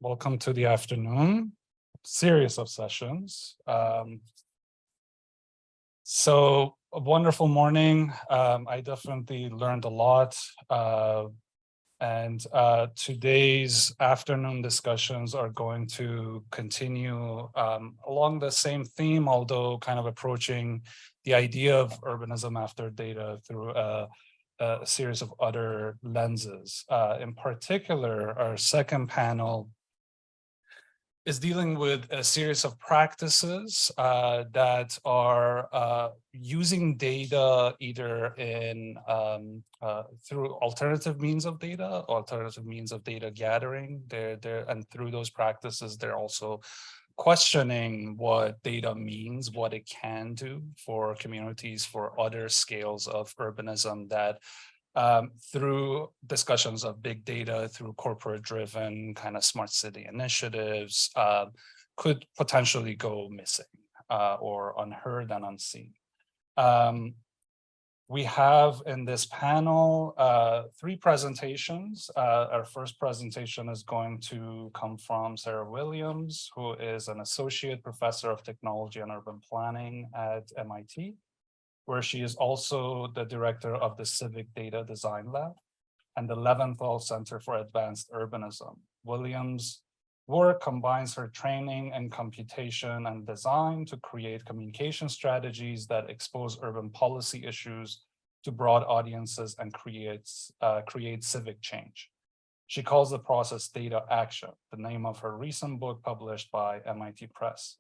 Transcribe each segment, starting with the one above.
Welcome to the afternoon series of sessions. So a wonderful morning. I definitely learned a lot. And today's afternoon discussions are going to continue along the same theme, although kind of approaching the idea of urbanism after data through a series of other lenses. In particular, our second panel is dealing with a series of practices that are using data either in through alternative means of data gathering. And through those practices, they're also questioning what data means, what it can do for communities, for other scales of urbanism that through discussions of big data, through corporate-driven kind of smart city initiatives, could potentially go missing or unheard and unseen. We have in this panel three presentations. Our first presentation is going to come from Sarah Williams, who is an associate professor of technology and urban planning at MIT, where she is also the director of the Civic Data Design Lab and the Leventhal Center for Advanced Urbanism. Williams' work combines her training in computation and design to create communication strategies that expose urban policy issues to broad audiences and create civic change. She calls the process data action, the name of her recent book published by MIT Press.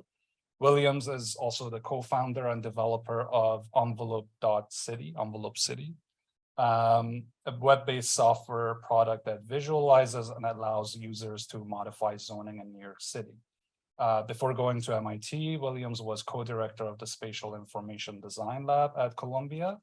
Williams is also the co-founder and developer of Envelope City, a web-based software product that visualizes and allows users to modify zoning in New York City. Before going to MIT, Williams was co-director of the Spatial Information Design Lab at Columbia.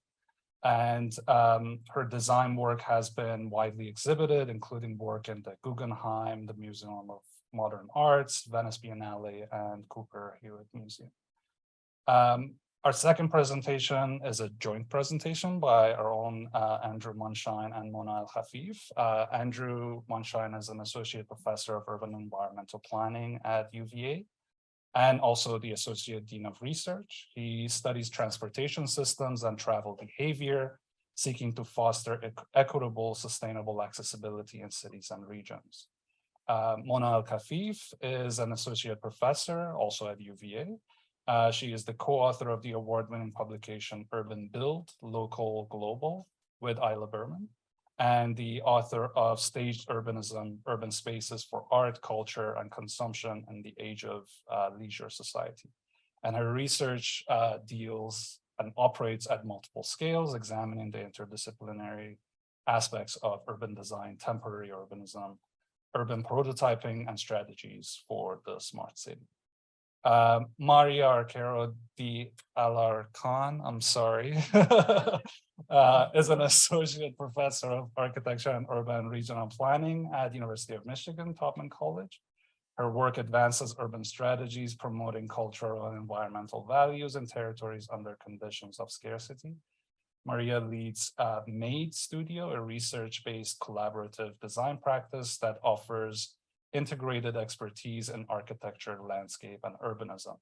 And her design work has been widely exhibited, including work in the Guggenheim, the Museum of Modern Arts, Venice Biennale, and Cooper Hewitt Museum. Our second presentation is a joint presentation by our own Andrew Munshine and Mona Al-Khafif. Andrew Munshine is an associate professor of urban environmental planning at UVA and also the associate dean of research. He studies transportation systems and travel behavior, seeking to foster equitable, sustainable accessibility in cities and regions. Mona Al-Khafif is an associate professor, also at UVA. She is the co-author of the award-winning publication Urban Build, Local Global with Isla Berman, and the author of Staged Urbanism, Urban Spaces for Art, Culture, and Consumption in the Age of Leisure Society. And her research deals and operates at multiple scales, examining the interdisciplinary aspects of urban design, temporary urbanism, urban prototyping, and strategies for the smart city. Maria Arquero de Alarcon, I'm sorry, is an associate professor of architecture and urban regional planning at University of Michigan, Topman College. Her work advances urban strategies, promoting cultural and environmental values in territories under conditions of scarcity. Maria leads MADE Studio, a research-based collaborative design practice that offers integrated expertise in architecture, landscape, and urbanism.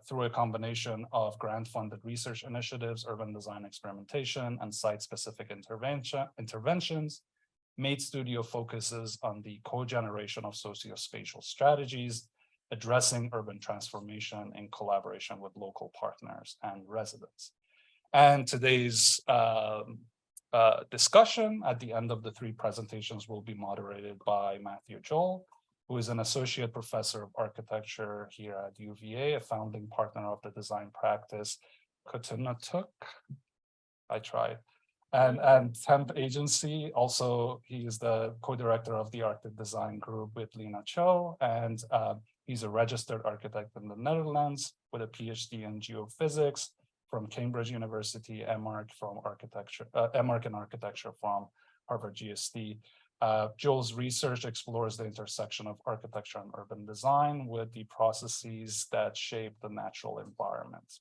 Through a combination of grant-funded research initiatives, urban design experimentation, and site-specific interventions, MADE Studio focuses on the co-generation of socio-spatial strategies, addressing urban transformation in collaboration with local partners and residents. And today's discussion at the end of the three presentations will be moderated by Matthew Joel, who is an associate professor of architecture here at UVA, a founding partner of the design practice Kutunatuk, I tried, and Temp Agency. Also, he is the co-director of the Arctic Design Group with Lena Cho, and he's a registered architect in the Netherlands with a PhD in geophysics from Cambridge University, MArch in architecture from Harvard GSD. Joel's research explores the intersection of architecture and urban design with the processes that shape the natural environment.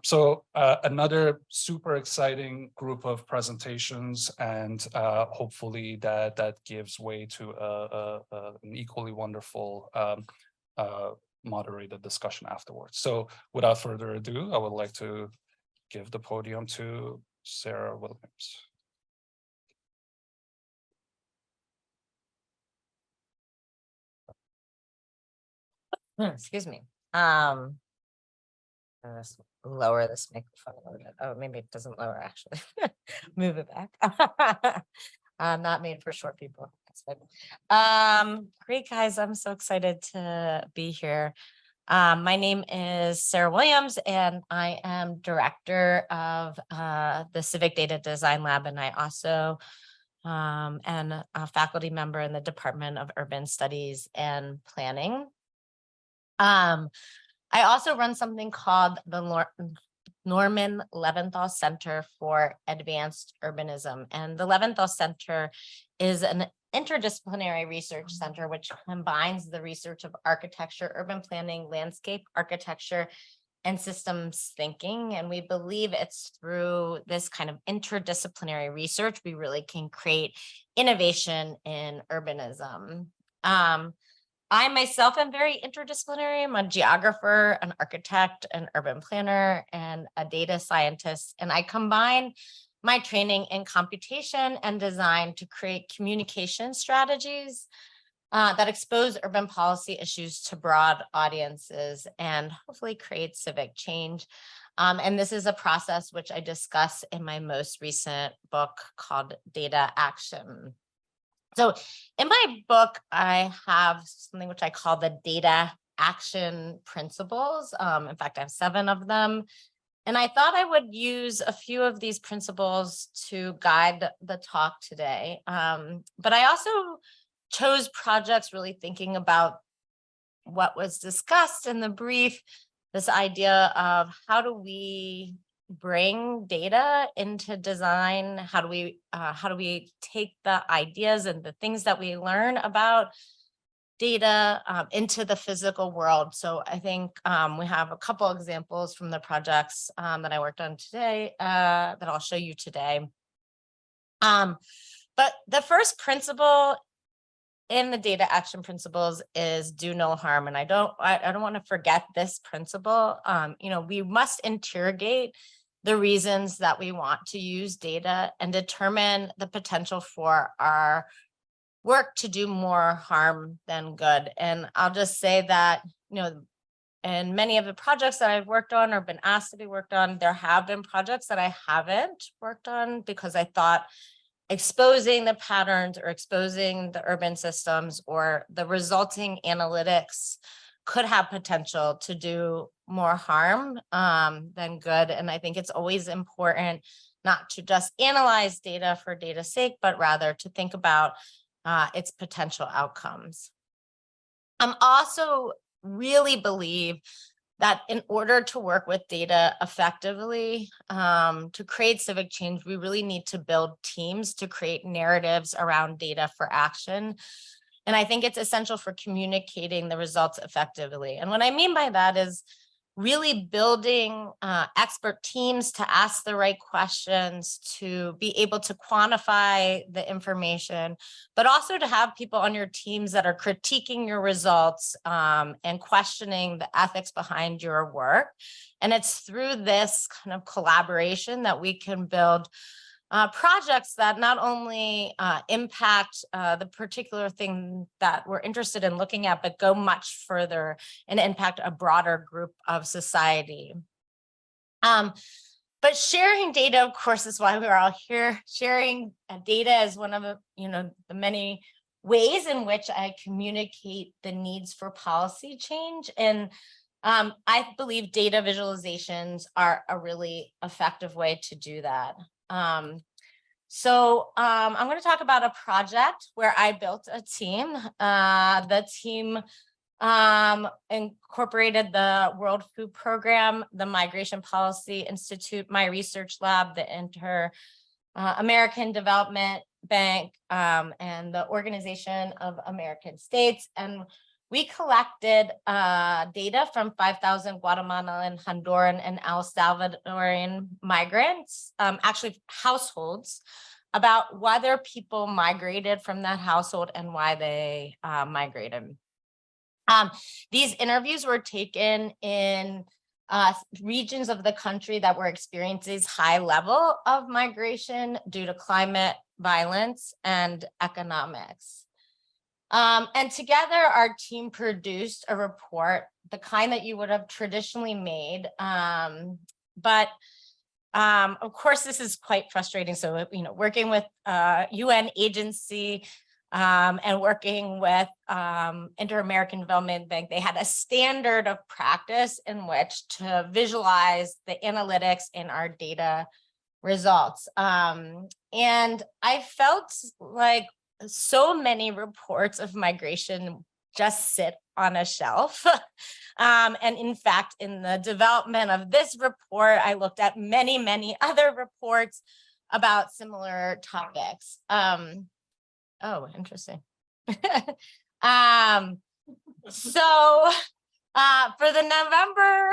So another super exciting group of presentations, and hopefully that gives way to an equally wonderful moderated discussion afterwards. So without further ado, I would like to give the podium to Sarah Williams. Excuse me. Let's lower this microphone a little bit. Oh, maybe it doesn't lower actually. Move it back. Not made for short people. Great guys, I'm so excited to be here. My name is Sarah Williams, and I am director of the Civic Data Design Lab, and I also am a faculty member in the Department of Urban Studies and Planning. I also run something called the Norman Leventhal Center for Advanced Urbanism. And the Leventhal Center is an interdisciplinary research center which combines the research of architecture, urban planning, landscape architecture, and systems thinking. And we believe it's through this kind of interdisciplinary research we really can create innovation in urbanism. I myself am very interdisciplinary. I'm a geographer, an architect, an urban planner, and a data scientist. And I combine my training in computation and design to create communication strategies that expose urban policy issues to broad audiences and hopefully create civic change. And this is a process which I discuss in my most recent book called Data Action. So in my book, I have something which I call the data action principles. In fact, I have 7 of them. And I thought I would use a few of these principles to guide the talk today. But I also chose projects really thinking about what was discussed in the brief, this idea of how do we bring data into design? How do we take the ideas and the things that we learn about data into the physical world? So I think we have a couple examples from the projects that I worked on today that I'll show you today. But the first principle in the data action principles is do no harm. And I don't want to forget this principle. We must interrogate the reasons that we want to use data and determine the potential for our work to do more harm than good. And I'll just say that, in many of the projects that I've worked on or been asked to be worked on, there have been projects that I haven't worked on because I thought exposing the patterns or exposing the urban systems or the resulting analytics could have potential to do more harm than good. And I think it's always important not to just analyze data for data's sake, but rather to think about its potential outcomes. I also really believe that in order to work with data effectively, to create civic change, we really need to build teams to create narratives around data for action. And I think it's essential for communicating the results effectively. And what I mean by that is really building expert teams to ask the right questions, to be able to quantify the information, but also to have people on your teams that are critiquing your results and questioning the ethics behind your work. And it's through this kind of collaboration that we can build projects that not only impact the particular thing that we're interested in looking at, but go much further and impact a broader group of society. But sharing data, of course, is why we're all here. Sharing data is one of the many ways in which I communicate the needs for policy change. And I believe data visualizations are a really effective way to do that. So I'm going to talk about a project where I built a team. The team incorporated the World Food Program, the Migration Policy Institute, my research lab, the Inter-American Development Bank, and the Organization of American States. And we collected data from 5,000 Guatemalan, Honduran, and El Salvadorian migrants, actually households, about whether people migrated from that household and why they migrated. These interviews were taken in regions of the country that were experiencing high level of migration due to climate, violence, and economics. And together, our team produced a report, the kind that you would have traditionally made. But of course, this is quite frustrating. So, working with UN agency and working with Inter-American Development Bank, they had a standard of practice in which to visualize the analytics in our data results. And I felt like so many reports of migration just sit on a shelf. And in fact, in the development of this report, I looked at many, many other reports about similar topics. Oh, interesting. So for the November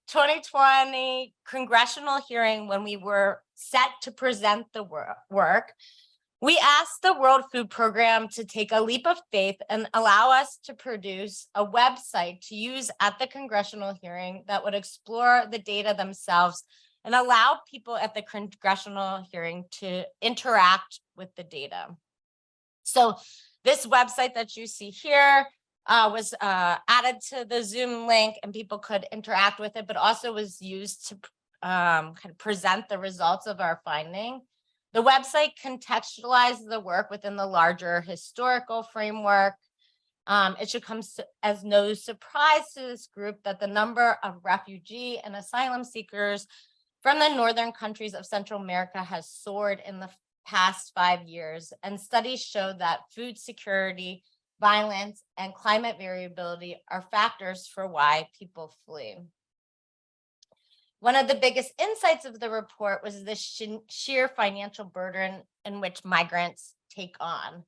2020 congressional hearing, when we were set to present the work, we asked the World Food Program to take a leap of faith and allow us to produce a website to use at the congressional hearing that would explore the data themselves and allow people at the congressional hearing to interact with the data. So this website that you see here was added to the Zoom link, and people could interact with it, but also was used to kind of present the results of our finding. The website contextualizes the work within the larger historical framework. It should come as no surprise to this group that the number of refugee and asylum seekers from the northern countries of Central America has soared in the past 5 years, and studies show that food security, violence, and climate variability are factors for why people flee. One of the biggest insights of the report was the sheer financial burden in which migrants take on.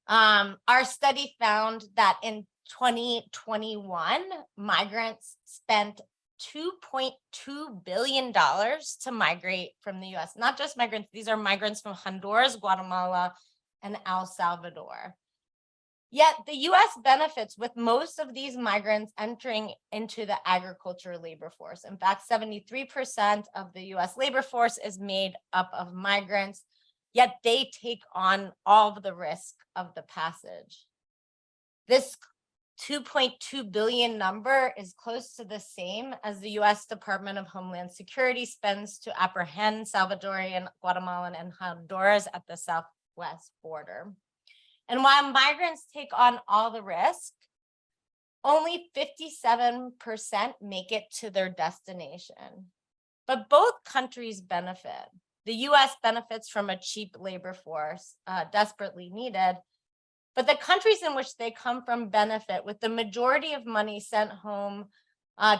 Our study found that in 2021, migrants spent $2.2 billion to migrate from the US. Not just migrants, these are migrants from Honduras, Guatemala, and El Salvador. Yet the US benefits with most of these migrants entering into the agriculture labor force. In fact, 73% of the US labor force is made up of migrants, yet they take on all of the risk of the passage. This 2.2 billion number is close to the same as the US Department of Homeland Security spends to apprehend Salvadorian, Guatemalan, and Honduras at the southwest border. And while migrants take on all the risk, only 57% make it to their destination. But both countries benefit. The US benefits from a cheap labor force, desperately needed, but the countries in which they come from benefit with the majority of money sent home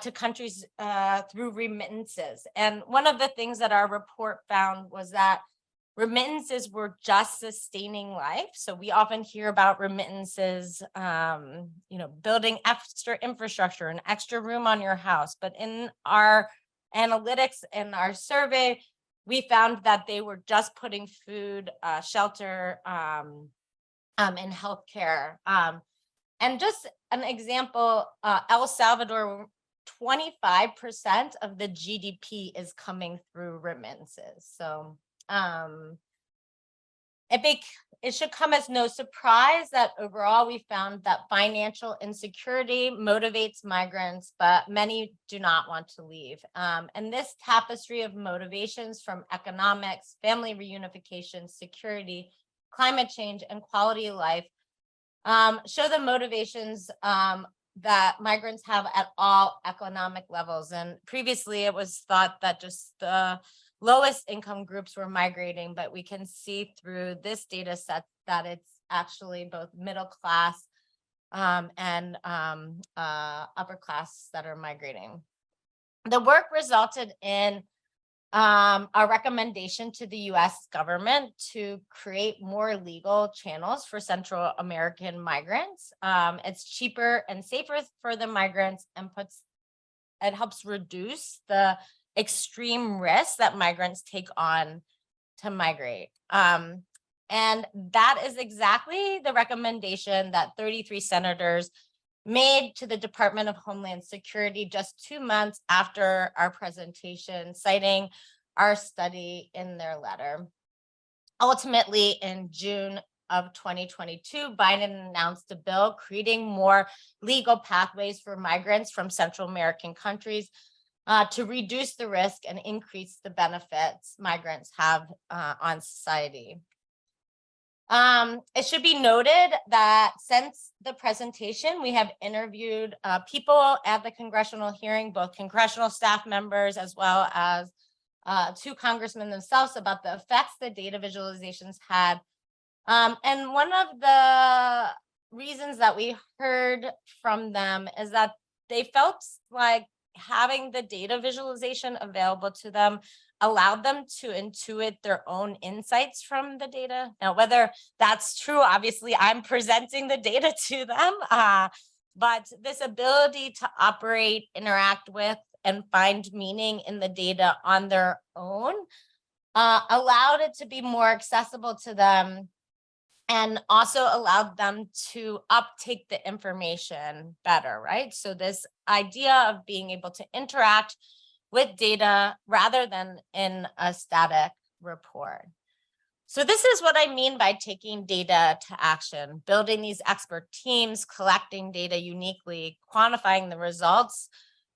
to countries through remittances. And one of the things that our report found was that remittances were just sustaining life. So we often hear about remittances, building extra infrastructure, an extra room on your house. But in our analytics and our survey, we found that they were just putting food, shelter, and healthcare. And just an example, El Salvador, 25% of the GDP is coming through remittances. So it should come as no surprise that overall we found that financial insecurity motivates migrants, but many do not want to leave. And this tapestry of motivations from economics, family reunification, security, climate change, and quality of life show the motivations that migrants have at all economic levels. And previously it was thought that just the lowest income groups were migrating, but we can see through this data set that it's actually both middle class and upper class that are migrating. The work resulted in a recommendation to the US government to create more legal channels for Central American migrants. It's cheaper and safer for the migrants and it helps reduce the extreme risks that migrants take on to migrate. And that is exactly the recommendation that 33 senators made to the Department of Homeland Security just 2 months after our presentation, citing our study in their letter. Ultimately, in June of 2022, Biden announced a bill creating more legal pathways for migrants from Central American countries to reduce the risk and increase the benefits migrants have on society. It should be noted that since the presentation, we have interviewed people at the congressional hearing, both congressional staff members as well as 2 congressmen themselves, about the effects the data visualizations had. And one of the reasons that we heard from them is that they felt like having the data visualization available to them allowed them to intuit their own insights from the data. Now, whether that's true, obviously I'm presenting the data to them, but this ability to operate, interact with, and find meaning in the data on their own allowed it to be more accessible to them, and also allowed them to uptake the information better, right? So this idea of being able to interact with data rather than in a static report. So this is what I mean by taking data to action, building these expert teams, collecting data uniquely, quantifying the results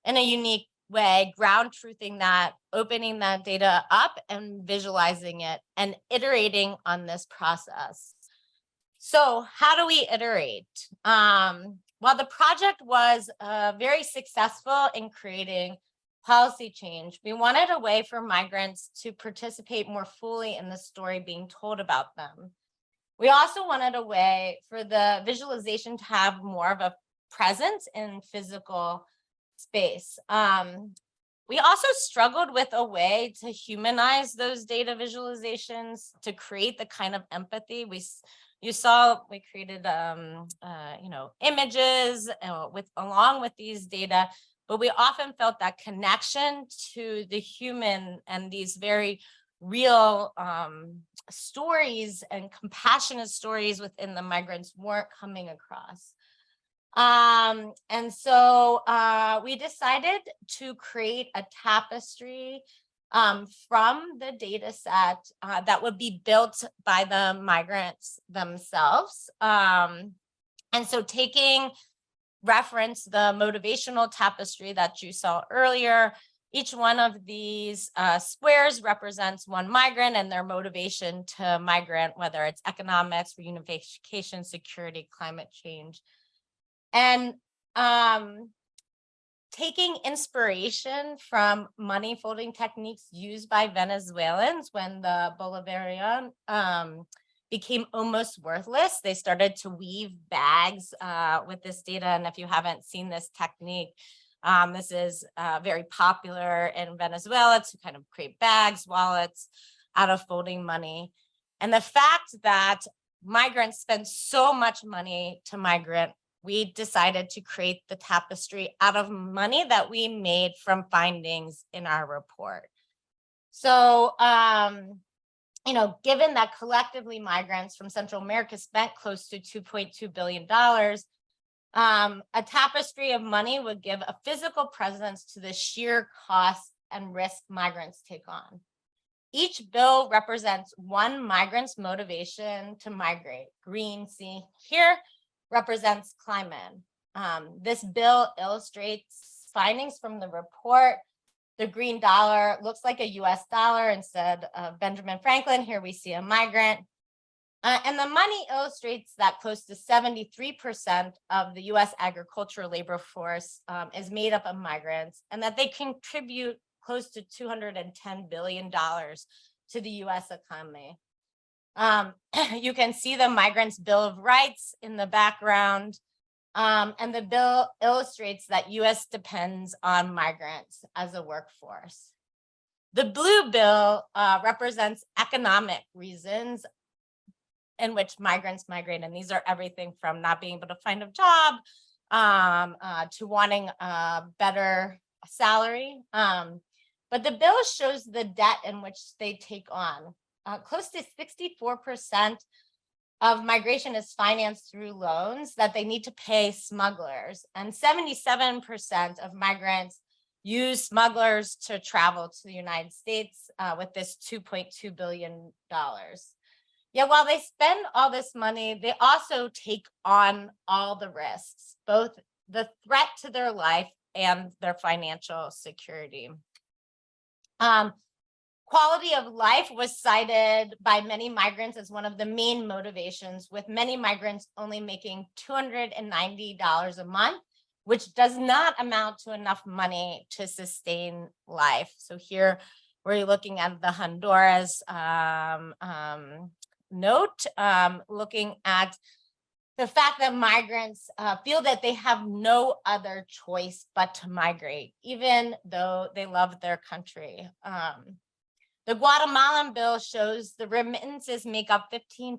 in a unique way, ground truthing that, opening that data up and visualizing it and iterating on this process. So how do we iterate? While the project was very successful in creating policy change, we wanted a way for migrants to participate more fully in the story being told about them. We also wanted a way for the visualization to have more of a presence in physical space. We also struggled with a way to humanize those data visualizations, to create the kind of empathy you saw. We created images along with these data, but we often felt that connection to the human and these very real stories and compassionate stories within the migrants weren't coming across. And so we decided to create a tapestry from the data set that would be built by the migrants themselves. And so taking reference the motivational tapestry that you saw earlier, each one of these squares represents one migrant and their motivation to migrant, whether it's economics, reunification, security, climate change. And taking inspiration from money folding techniques used by Venezuelans when the Bolivarian became almost worthless, they started to weave bags with this data. And if you haven't seen this technique, this is very popular in Venezuela to kind of create bags, wallets out of folding money. And the fact that migrants spend so much money to migrant, we decided to create the tapestry out of money that we made from findings in our report. So, given that collectively migrants from Central America spent close to $2.2 billion, a tapestry of money would give a physical presence to the sheer cost and risk migrants take on. Each bill represents one migrant's motivation to migrate. Green, see here, represents climate. This bill illustrates findings from the report. The green dollar looks like a US dollar instead of Benjamin Franklin. Here we see a migrant. And the money illustrates that close to 73% of the US agricultural labor force is made up of migrants, and that they contribute close to $210 billion to the US economy. You can see the Migrants' Bill of Rights in the background, and the bill illustrates that US depends on migrants as a workforce. The blue bill represents economic reasons in which migrants migrate. And these are everything from not being able to find a job to wanting a better salary. But the bill shows the debt in which they take on. Close to 64% of migration is financed through loans that they need to pay smugglers. And 77% of migrants use smugglers to travel to the United States with this $2.2 billion. Yet while they spend all this money, they also take on all the risks, both the threat to their life and their financial security. Quality of life was cited by many migrants as one of the main motivations, with many migrants only making $290 a month, which does not amount to enough money to sustain life. So here we're looking at the Honduras note, looking at the fact that migrants feel that they have no other choice but to migrate, even though they love their country. The Guatemalan bill shows the remittances make up 15%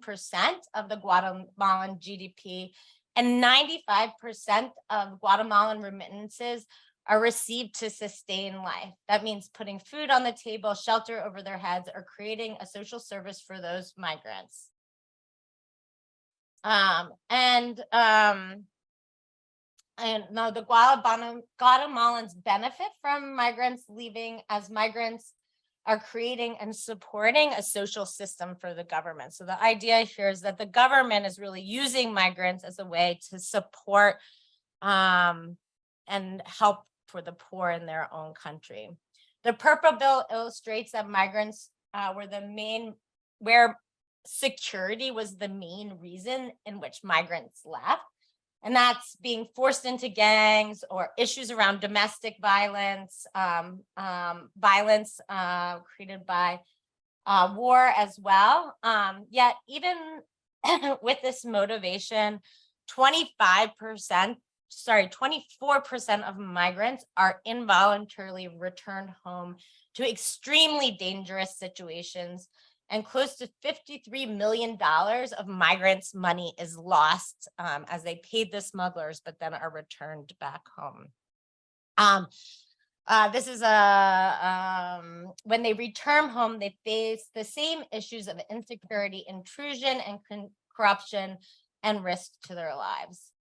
of the Guatemalan GDP, and 95% of Guatemalan remittances are received to sustain life. That means putting food on the table, shelter over their heads, or creating a social service for those migrants. And now the Guatemalans benefit from migrants leaving, as migrants are creating and supporting a social system for the government. So the idea here is that the government is really using migrants as a way to support and help for the poor in their own country. The purple bill illustrates that migrants where security was the main reason in which migrants left. And that's being forced into gangs or issues around domestic violence, violence created by war as well. Yet even with this motivation, 24% of migrants are involuntarily returned home to extremely dangerous situations, and close to $53 million of migrants' money is lost as they paid the smugglers, but then are returned back home. This is when they return home, they face the same issues of insecurity, intrusion, and corruption, and risk to their lives.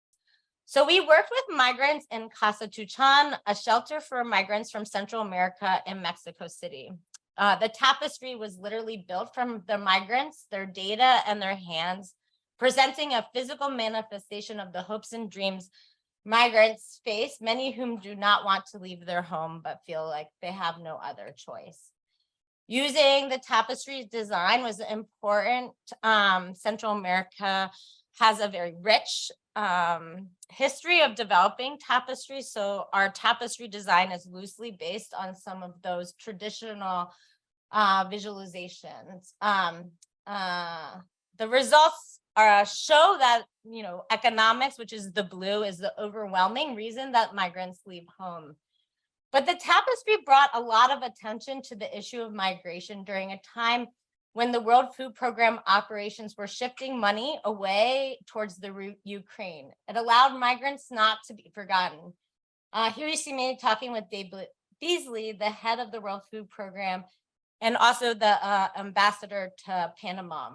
So we worked with migrants in Casa Tuchan, a shelter for migrants from Central America in Mexico City. The tapestry was literally built from the migrants, their data, and their hands, presenting a physical manifestation of the hopes and dreams migrants face, many whom do not want to leave their home but feel like they have no other choice. Using the tapestry design was important. Central America has a very rich history of developing tapestry, so our tapestry design is loosely based on some of those traditional visualizations. The results show that, economics, which is the blue, is the overwhelming reason that migrants leave home. But the tapestry brought a lot of attention to the issue of migration during a time when the World Food Program operations were shifting money away towards the Ukraine. It allowed migrants not to be forgotten. Here you see me talking with Dave Beasley, the head of the World Food Program, and also the ambassador to Panama.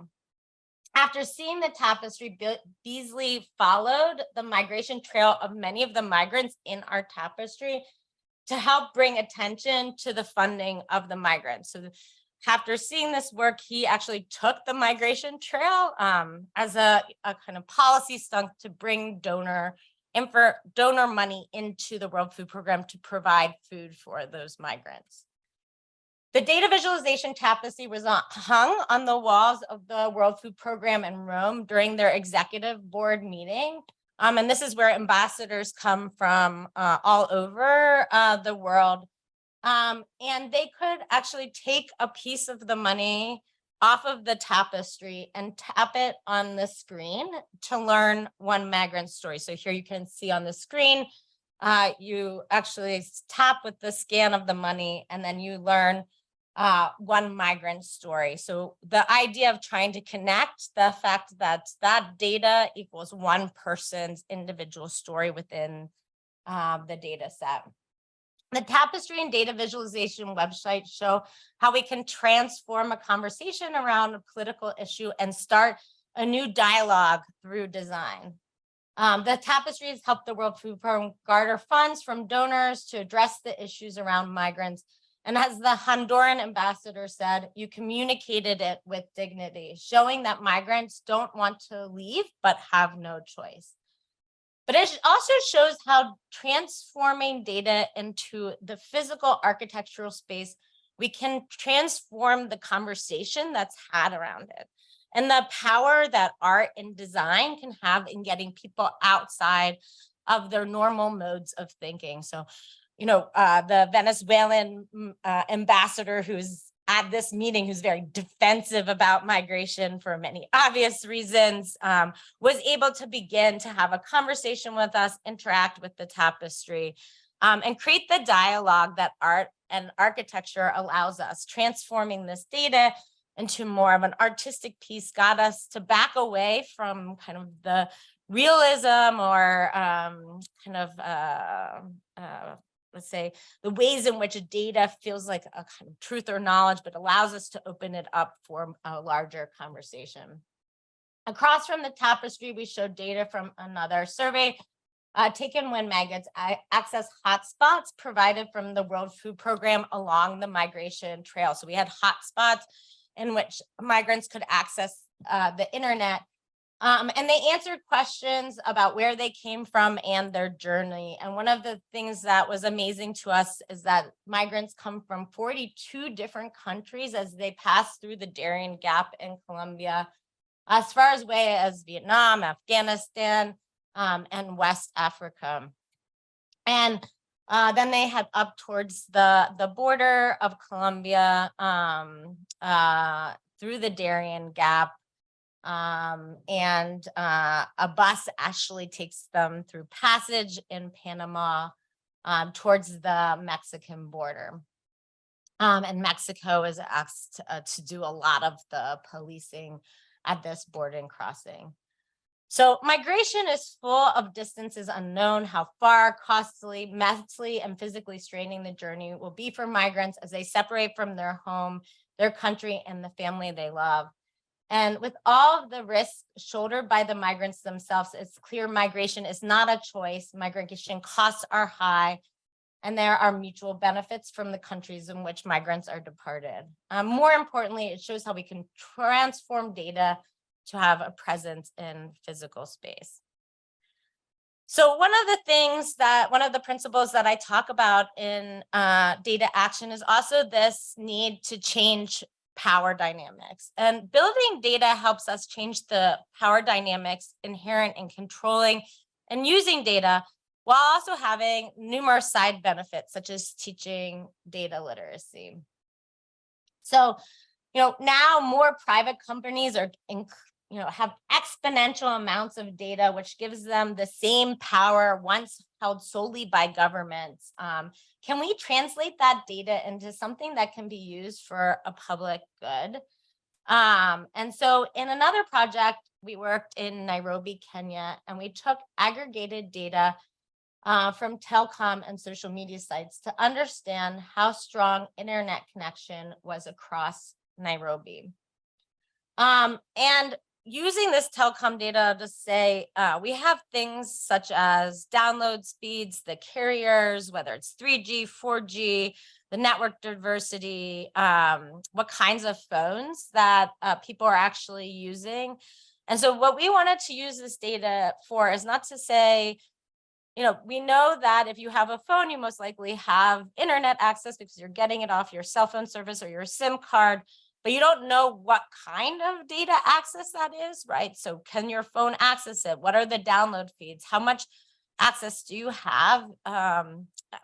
After seeing the tapestry, Beasley followed the migration trail of many of the migrants in our tapestry to help bring attention to the funding of the migrants. So after seeing this work, he actually took the migration trail as a kind of policy stunt to bring donor money into the World Food Program to provide food for those migrants. The data visualization tapestry was hung on the walls of the World Food Program in Rome during their executive board meeting. And this is where ambassadors come from all over the world. And they could actually take a piece of the money off of the tapestry and tap it on the screen to learn one migrant story. So here you can see on the screen, you actually tap with the scan of the money, and then you learn one migrant story. So the idea of trying to connect the fact that that data equals one person's individual story within the data set. The Tapestry and data visualization website show how we can transform a conversation around a political issue and start a new dialogue through design. The Tapestry has helped the World Food Program garner funds from donors to address the issues around migrants. And as the Honduran ambassador said, you communicated it with dignity, showing that migrants don't want to leave, but have no choice. But it also shows how transforming data into the physical architectural space, we can transform the conversation that's had around it. And the power that art and design can have in getting people outside of their normal modes of thinking. So, the Venezuelan ambassador who's at this meeting, who's very defensive about migration for many obvious reasons, was able to begin to have a conversation with us, interact with the Tapestry, and create the dialogue that art and architecture allows us. Transforming this data into more of an artistic piece got us to back away from kind of the realism or let's say, the ways in which data feels like a kind of truth or knowledge, but allows us to open it up for a larger conversation. Across from the Tapestry, we showed data from another survey taken when migrants access hotspots provided from the World Food Program along the migration trail. So we had hotspots in which migrants could access the internet. And they answered questions about where they came from and their journey. And one of the things that was amazing to us is that migrants come from 42 different countries as they pass through the Darien Gap in Colombia, as far away as Vietnam, Afghanistan, and West Africa. And then they head up towards the border of Colombia through the Darien Gap. And a bus actually takes them through passage in Panama towards the Mexican border. And Mexico is asked to do a lot of the policing at this border crossing. So migration is full of distances unknown, how far, costly, mentally, and physically straining the journey will be for migrants as they separate from their home, their country, and the family they love. And with all of the risks shouldered by the migrants themselves, it's clear migration is not a choice. Migration costs are high, and there are mutual benefits from the countries in which migrants are departed. More importantly, it shows how we can transform data to have a presence in physical space. So one of the principles that I talk about in data action is also this need to change power dynamics. And building data helps us change the power dynamics inherent in controlling and using data, while also having numerous side benefits, such as teaching data literacy. So, now more private companies are have exponential amounts of data, which gives them the same power once held solely by governments. Can we translate that data into something that can be used for a public good? And so in another project, we worked in Nairobi, Kenya, and we took aggregated data from telecom and social media sites to understand how strong internet connection was across Nairobi. And using this telecom data to say, we have things such as download speeds, the carriers, whether it's 3G, 4G, the network diversity, what kinds of phones that people are actually using. And so what we wanted to use this data for is not to say, we know that if you have a phone, you most likely have internet access because you're getting it off your cell phone service or your SIM card, but you don't know what kind of data access that is, right? So can your phone access it? What are the download feeds? How much access do you have?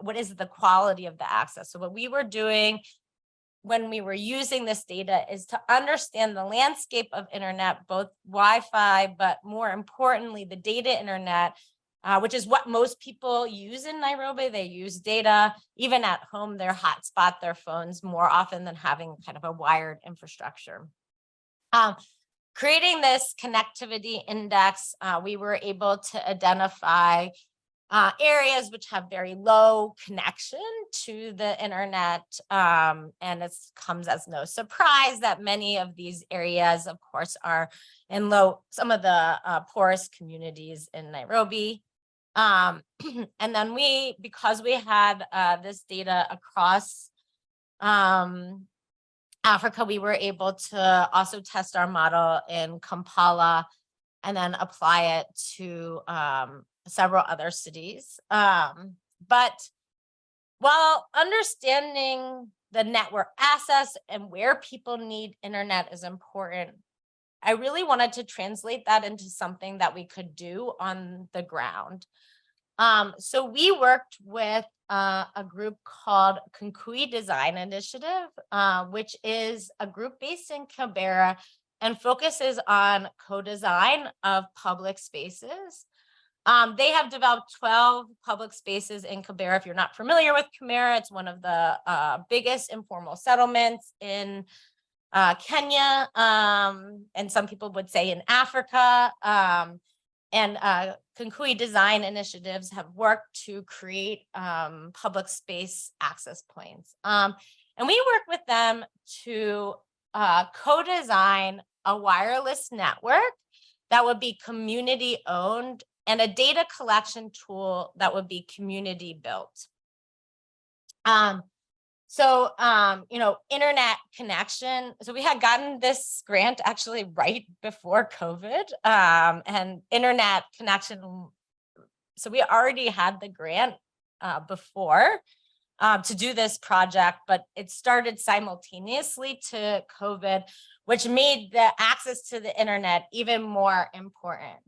What is the quality of the access? So what we were doing when we were using this data is to understand the landscape of internet, both Wi-Fi, but more importantly, the data internet, which is what most people use in Nairobi. They use data, even at home, they hotspot their phones more often than having kind of a wired infrastructure. Creating this connectivity index, we were able to identify areas which have very low connection to the internet. And it comes as no surprise that many of these areas, of course, are in some of the poorest communities in Nairobi. And then because we had this data across Africa, we were able to also test our model in Kampala and then apply it to several other cities. But while understanding the network access and where people need internet is important, I really wanted to translate that into something that we could do on the ground. So we worked with a group called Concui Design Initiative, which is a group based in Kibera and focuses on co-design of public spaces. They have developed 12 public spaces in Kibera. If you're not familiar with Kibera, it's one of the biggest informal settlements in Kenya, and some people would say in Africa. And Concui Design Initiatives have worked to create public space access points. And we work with them to co-design a wireless network that would be community owned and a data collection tool that would be community built. Internet connection. So we had gotten this grant actually right before COVID, and internet connection. So we already had the grant before to do this project, but it started simultaneously to COVID, which made the access to the internet even more important.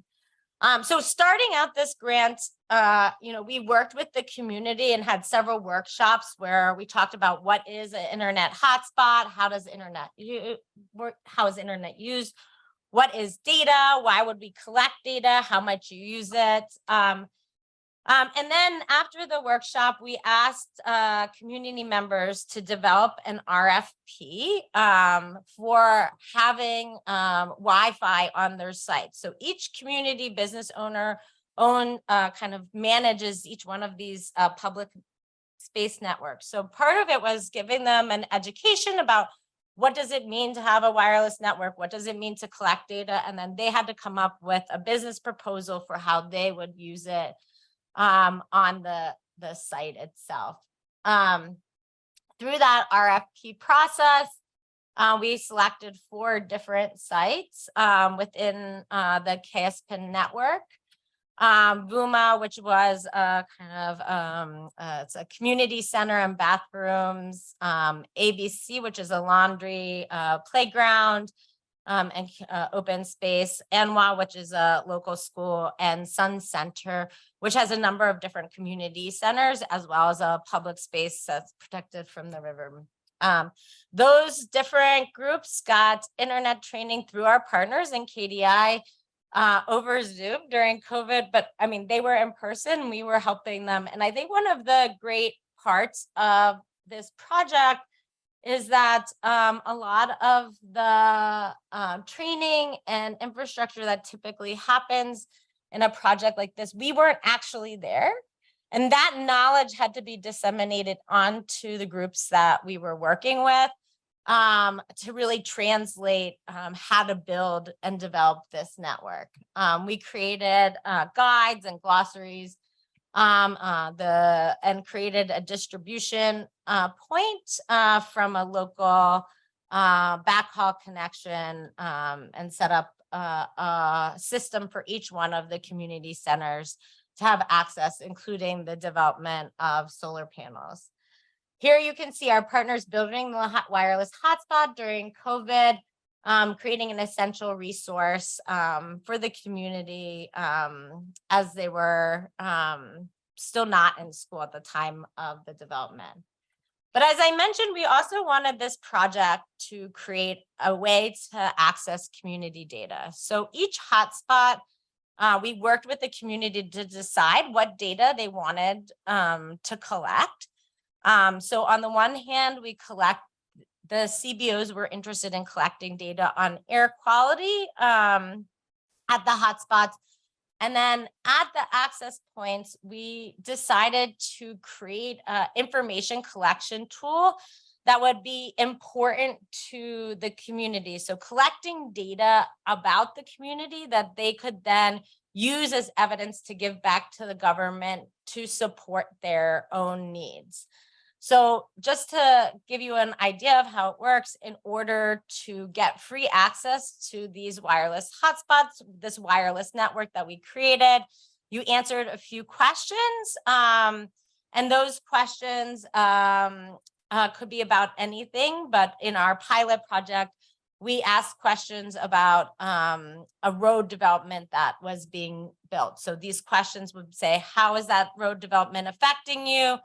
So starting out this grant, we worked with the community and had several workshops where we talked about what is an internet hotspot, how is internet used, what is data, why would we collect data, how much you use it. And then after the workshop, we asked community members to develop an RFP for having Wi-Fi on their site. So each community business owner kind of manages each one of these public space networks. So part of it was giving them an education about what does it mean to have a wireless network? What does it mean to collect data? And then they had to come up with a business proposal for how they would use it on the site itself. Through that RFP process, we selected 4 different sites within the KSPN network. Vuma, which was it's a community center and bathrooms. ABC, which is a laundry, playground, and open space. Anwa, which is a local school, and Sun Center, which has a number of different community centers, as well as a public space that's protected from the river. Those different groups got internet training through our partners in KDI over Zoom during COVID, but I mean, they were in person, we were helping them. And I think one of the great parts of this project is that a lot of the training and infrastructure that typically happens in a project like this, we weren't actually there. And that knowledge had to be disseminated onto the groups that we were working with to really translate how to build and develop this network. We created guides and glossaries and created a distribution point from a local backhaul connection and set up a system for each one of the community centers to have access, including the development of solar panels. Here you can see our partners building the wireless hotspot during COVID, creating an essential resource for the community as they were still not in school at the time of the development. But as I mentioned, we also wanted this project to create a way to access community data. So each hotspot We worked with the community to decide what data they wanted to collect. So on the one hand, the CBOs were interested in collecting data on air quality at the hotspots. And then at the access points, we decided to create an information collection tool that would be important to the community. So collecting data about the community that they could then use as evidence to give back to the government to support their own needs. So just to give you an idea of how it works, in order to get free access to these wireless hotspots, this wireless network that we created, you answered a few questions. And those questions could be about anything, but in our pilot project, we asked questions about a road development that was being built. So these questions would say, how is that road development affecting you?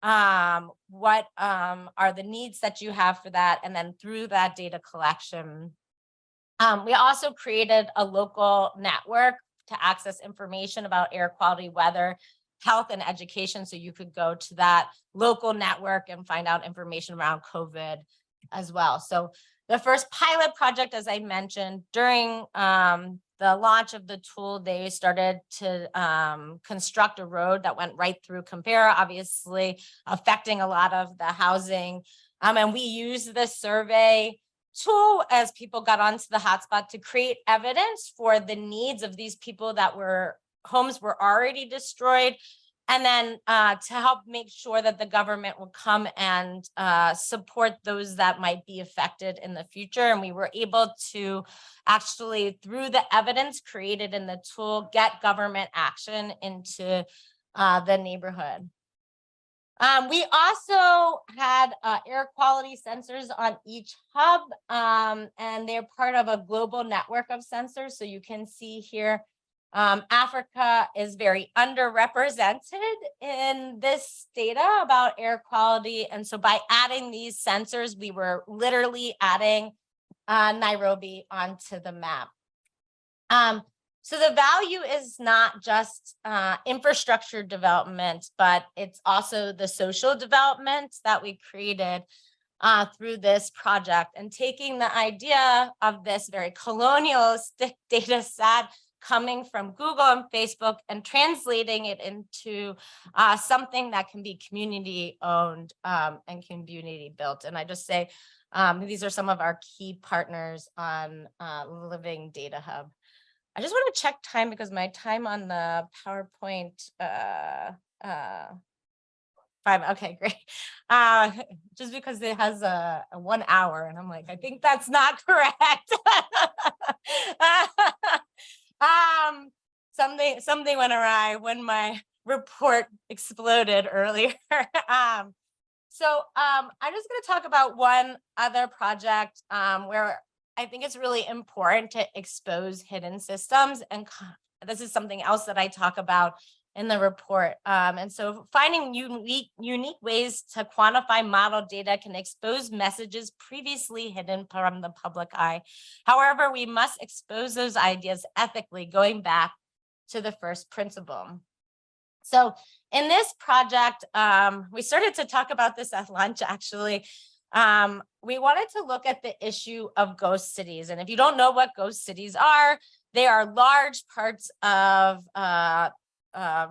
What are the needs that you have for that? And then through that data collection, we also created a local network to access information about air quality, weather, health, and education. So you could go to that local network and find out information around COVID as well. So the first pilot project, as I mentioned, during the launch of the tool, they started to construct a road that went right through Canberra, obviously affecting a lot of the housing. And we used the survey tool as people got onto the hotspot to create evidence for the needs of these people that homes were already destroyed. And then to help make sure that the government would come and support those that might be affected in the future. And we were able to actually, through the evidence created in the tool, get government action into the neighborhood. We also had air quality sensors on each hub, and they're part of a global network of sensors. So you can see here, Africa is very underrepresented in this data about air quality. And so by adding these sensors, we were literally adding Nairobi onto the map. So the value is not just infrastructure development, but it's also the social development that we created through this project, and taking the idea of this very colonialistic data set coming from Google and Facebook and translating it into something that can be community owned and community built. And I just say, these are some of our key partners on Living Data Hub. I just want to check time because my time on the PowerPoint, 5, okay, great. Just because it has a 1 hour and I'm like, I think that's not correct. Something went awry when my report exploded earlier. So I'm just going to talk about one other project where I think it's really important to expose hidden systems. And this is something else that I talk about in the report. And so finding unique ways to quantify model data can expose messages previously hidden from the public eye. However, we must expose those ideas ethically, going back to the first principle. So in this project, we started to talk about this at lunch, actually. We wanted to look at the issue of ghost cities. And if you don't know what ghost cities are, they are large parts of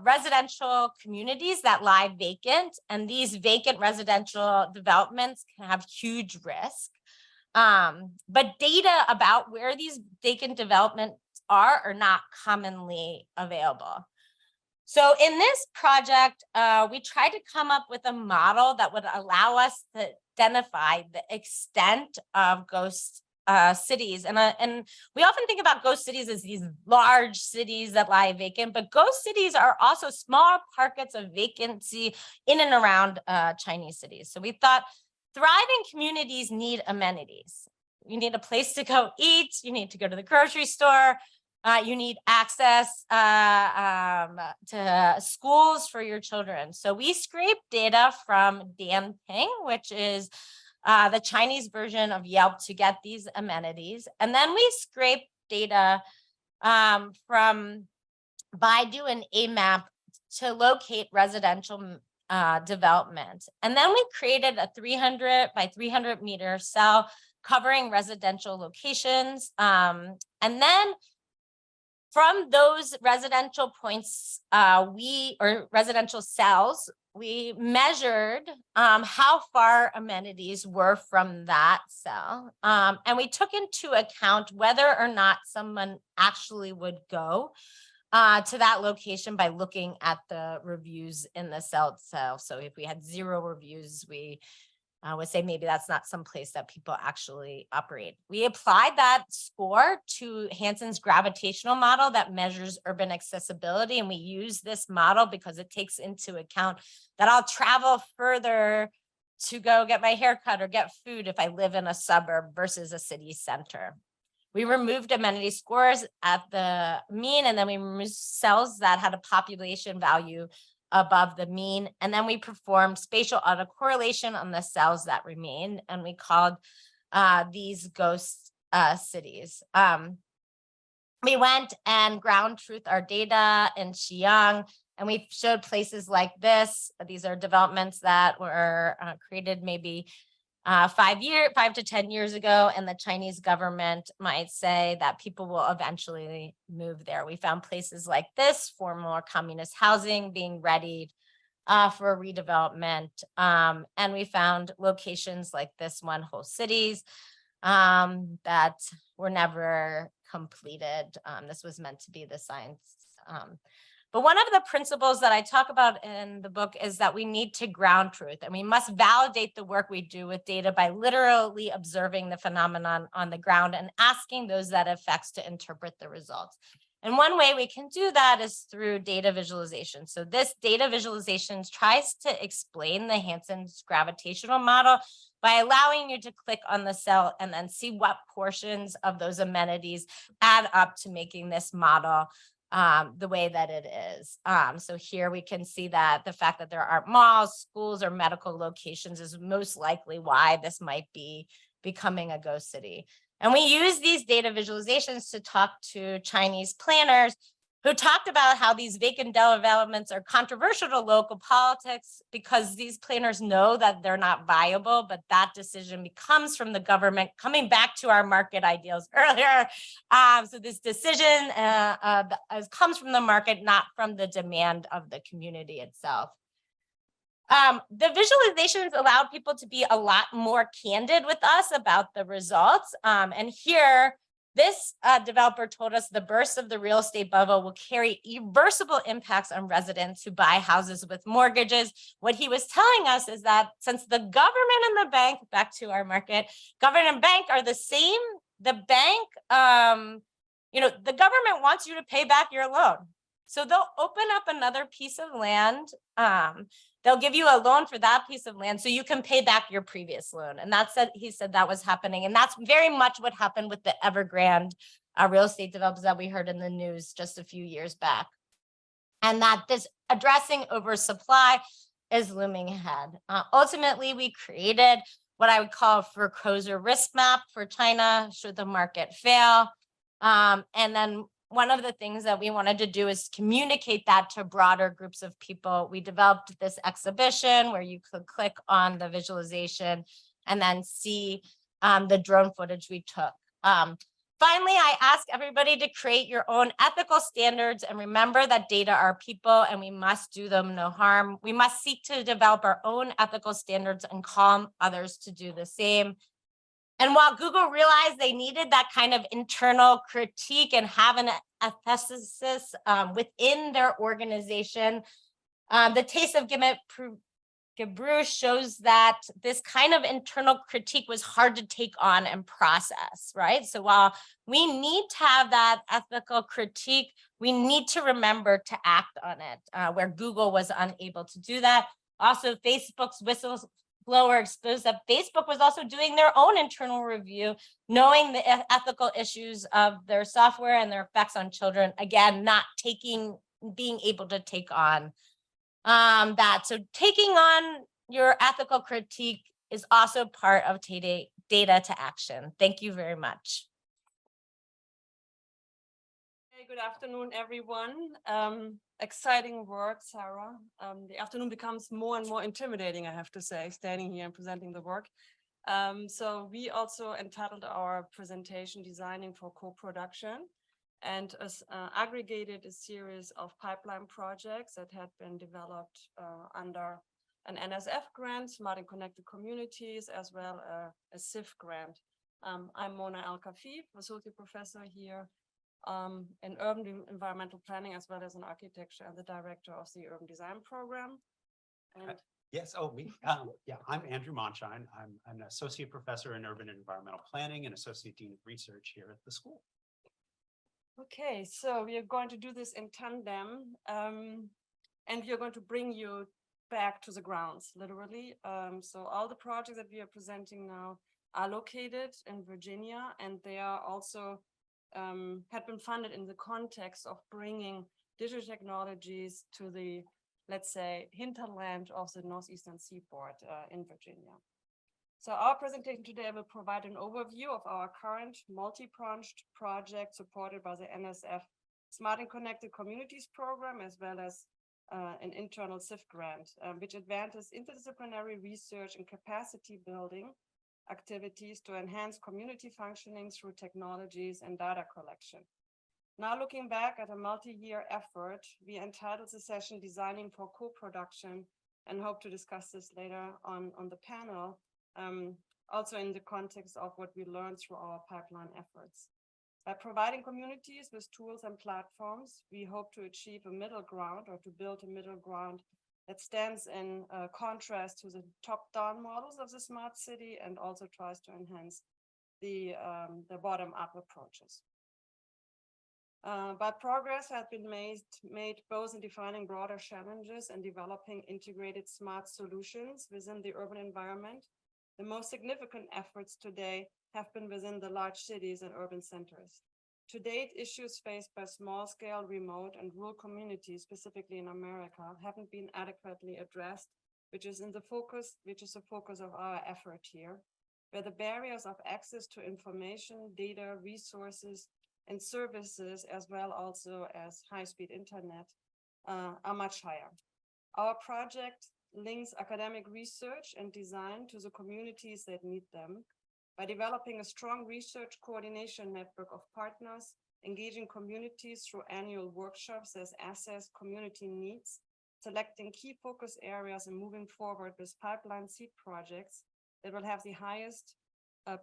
residential communities that lie vacant. And these vacant residential developments can have huge risk. But data about where these vacant developments are not commonly available. So in this project, we tried to come up with a model that would allow us to identify the extent of ghost cities. And we often think about ghost cities as these large cities that lie vacant, but ghost cities are also small pockets of vacancy in and around Chinese cities. So we thought thriving communities need amenities. You need a place to go eat, you need to go to the grocery store, you need access to schools for your children. So we scraped data from Dianping, which is the Chinese version of Yelp, to get these amenities. And then we scraped data from by doing a map to locate residential development. And then we created a 300 by 300 meter cell covering residential locations. And then from those residential points, residential cells, we measured how far amenities were from that cell. And we took into account whether or not someone actually would go to that location by looking at the reviews in the cell itself. So if we had 0 reviews, we would say maybe that's not some place that people actually operate. We applied that score to Hansen's gravitational model that measures urban accessibility. And we use this model because it takes into account that I'll travel further to go get my hair cut or get food if I live in a suburb versus a city center. We removed amenity scores at the mean, and then we removed cells that had a population value above the mean. And then we performed spatial autocorrelation on the cells that remain, and we called these ghost cities. We went and ground truth our data in Xi'an, and we showed places like this. These are developments that were created maybe 5 to 10 years ago, and the Chinese government might say that people will eventually move there. We found places like this, former communist housing being readied for redevelopment. And we found locations like this one, whole cities that were never completed. This was meant to be the science. But one of the principles that I talk about in the book is that we need to ground truth, and we must validate the work we do with data by literally observing the phenomenon on the ground and asking those that it affects to interpret the results. And one way we can do that is through data visualization. So this data visualization tries to explain the Hansen's gravitational model by allowing you to click on the cell and then see what portions of those amenities add up to making this model the way that it is. So here we can see that the fact that there aren't malls, schools, or medical locations is most likely why this might be becoming a ghost city. And we use these data visualizations to talk to Chinese planners who talked about how these vacant developments are controversial to local politics because these planners know that they're not viable, but that decision comes from the government, coming back to our market ideals earlier. So this decision comes from the market, not from the demand of the community itself. The visualizations allowed people to be a lot more candid with us about the results. And here, this developer told us the burst of the real estate bubble will carry irreversible impacts on residents who buy houses with mortgages. What he was telling us is that since the government and the bank, back to our market, government and bank are the same, the bank, the government wants you to pay back your loan. So they'll open up another piece of land. They'll give you a loan for that piece of land so you can pay back your previous loan. And he said that was happening. And that's very much what happened with the Evergrande real estate developers that we heard in the news just a few years back. And that this addressing oversupply is looming ahead. Ultimately, we created what I would call a foreclosure risk map for China should the market fail. And then one of the things that we wanted to do is communicate that to broader groups of people. We developed this exhibition where you could click on the visualization and then see the drone footage we took. Finally, I ask everybody to create your own ethical standards and remember that data are people and we must do them no harm. We must seek to develop our own ethical standards and call others to do the same. And while Google realized they needed that kind of internal critique and have an ethicist within their organization, the Taste of Gebrew shows that this kind of internal critique was hard to take on and process, right? So while we need to have that ethical critique, we need to remember to act on it, where Google was unable to do that. Also, Facebook's whistleblower exposed that Facebook was also doing their own internal review, knowing the ethical issues of their software and their effects on children, again, not being able to take on that. So taking on your ethical critique is also part of data to action. Thank you very much. good afternoon, everyone. Exciting work, Sarah. The afternoon becomes more and more intimidating, I have to say, standing here and presenting the work. So we also entitled our presentation Designing for Co-Production, and aggregated a series of pipeline projects that had been developed under an NSF grant, Smart and Connected Communities, as well as a SIF grant. I'm Mona Al-Kafif, associate professor here in urban environmental planning, as well as in architecture, and the director of the urban design program. And yes, me. Yeah, I'm Andrew Monshine. I'm an associate professor in urban and environmental planning and associate dean of research here at the school. okay, so we are going to do this in tandem, and we are going to bring you back to the grounds, literally. So all the projects that we are presenting now are located in Virginia, and they are also had been funded in the context of bringing digital technologies to the, let's say, hinterland of the northeastern seaboard in Virginia. So our presentation today will provide an overview of our current multi-pronged project supported by the NSF Smart and Connected Communities program, as well as an internal SIF grant, which advances interdisciplinary research and capacity building activities to enhance community functioning through technologies and data collection. Now, looking back at a multi-year effort, we entitled the session Designing for Co-Production, and hope to discuss this later on the panel, also in the context of what we learned through our pipeline efforts. By providing communities with tools and platforms, we hope to achieve a middle ground, or to build a middle ground that stands in contrast to the top-down models of the smart city, and also tries to enhance the bottom-up approaches. But progress has been made both in defining broader challenges and developing integrated smart solutions within the urban environment. The most significant efforts today have been within the large cities and urban centers. To date, issues faced by small-scale, remote, and rural communities, specifically in America, haven't been adequately addressed, which is the focus of our effort here, where the barriers of access to information, data, resources, and services, as well also as high-speed internet, are much higher. Our project links academic research and design to the communities that need them, by developing a strong research coordination network of partners, engaging communities through annual workshops that assess community needs, selecting key focus areas, and moving forward with pipeline seed projects that will have the highest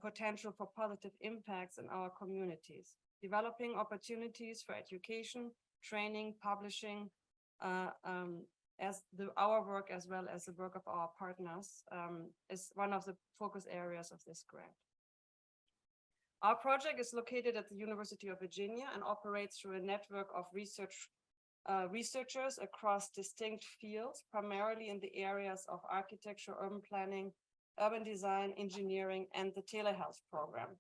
potential for positive impacts in our communities, developing opportunities for education, training, publishing, our work, as well as the work of our partners, is one of the focus areas of this grant. Our project is located at the University of Virginia and operates through a network of researchers across distinct fields, primarily in the areas of architecture, urban planning, urban design, engineering, and the telehealth program,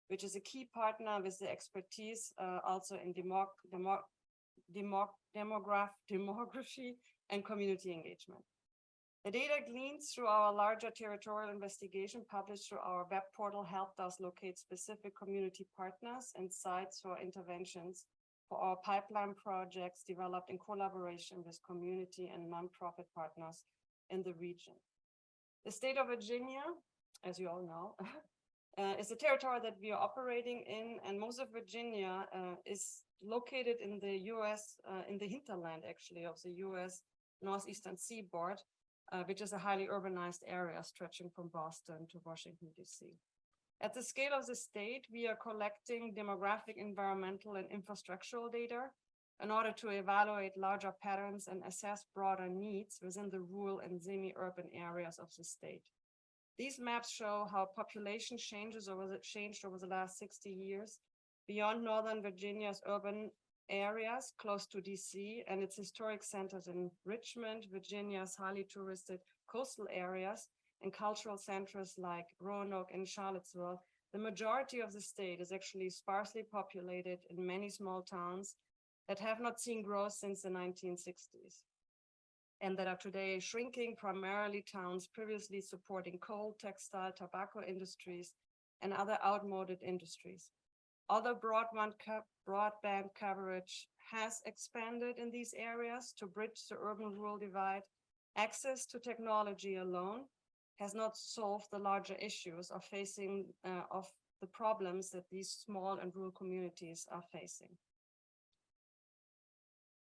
which is a key partner with the expertise also in demography and community engagement. The data gleaned through our larger territorial investigation published through our web portal helped us locate specific community partners and sites for interventions for our pipeline projects developed in collaboration with community and nonprofit partners in the region. The state of Virginia, as you all know, is a territory that we are operating in, and most of Virginia is located in the US, in the hinterland actually of the US northeastern seaboard, which is a highly urbanized area stretching from Boston to Washington, DC. At the scale of the state, we are collecting demographic, environmental, and infrastructural data in order to evaluate larger patterns and assess broader needs within the rural and semi-urban areas of the state. These maps show how population changed over the last 60 years beyond Northern Virginia's urban areas close to DC and its historic centers in Richmond, Virginia's highly touristed coastal areas, and cultural centers like Roanoke and Charlottesville. The majority of the state is actually sparsely populated in many small towns that have not seen growth since the 1960s, and that are today shrinking, primarily towns previously supporting coal, textile, tobacco industries, and other outmoded industries. Other broadband coverage has expanded in these areas to bridge the urban-rural divide. Access to technology alone has not solved the larger issues of facing of the problems that these small and rural communities are facing.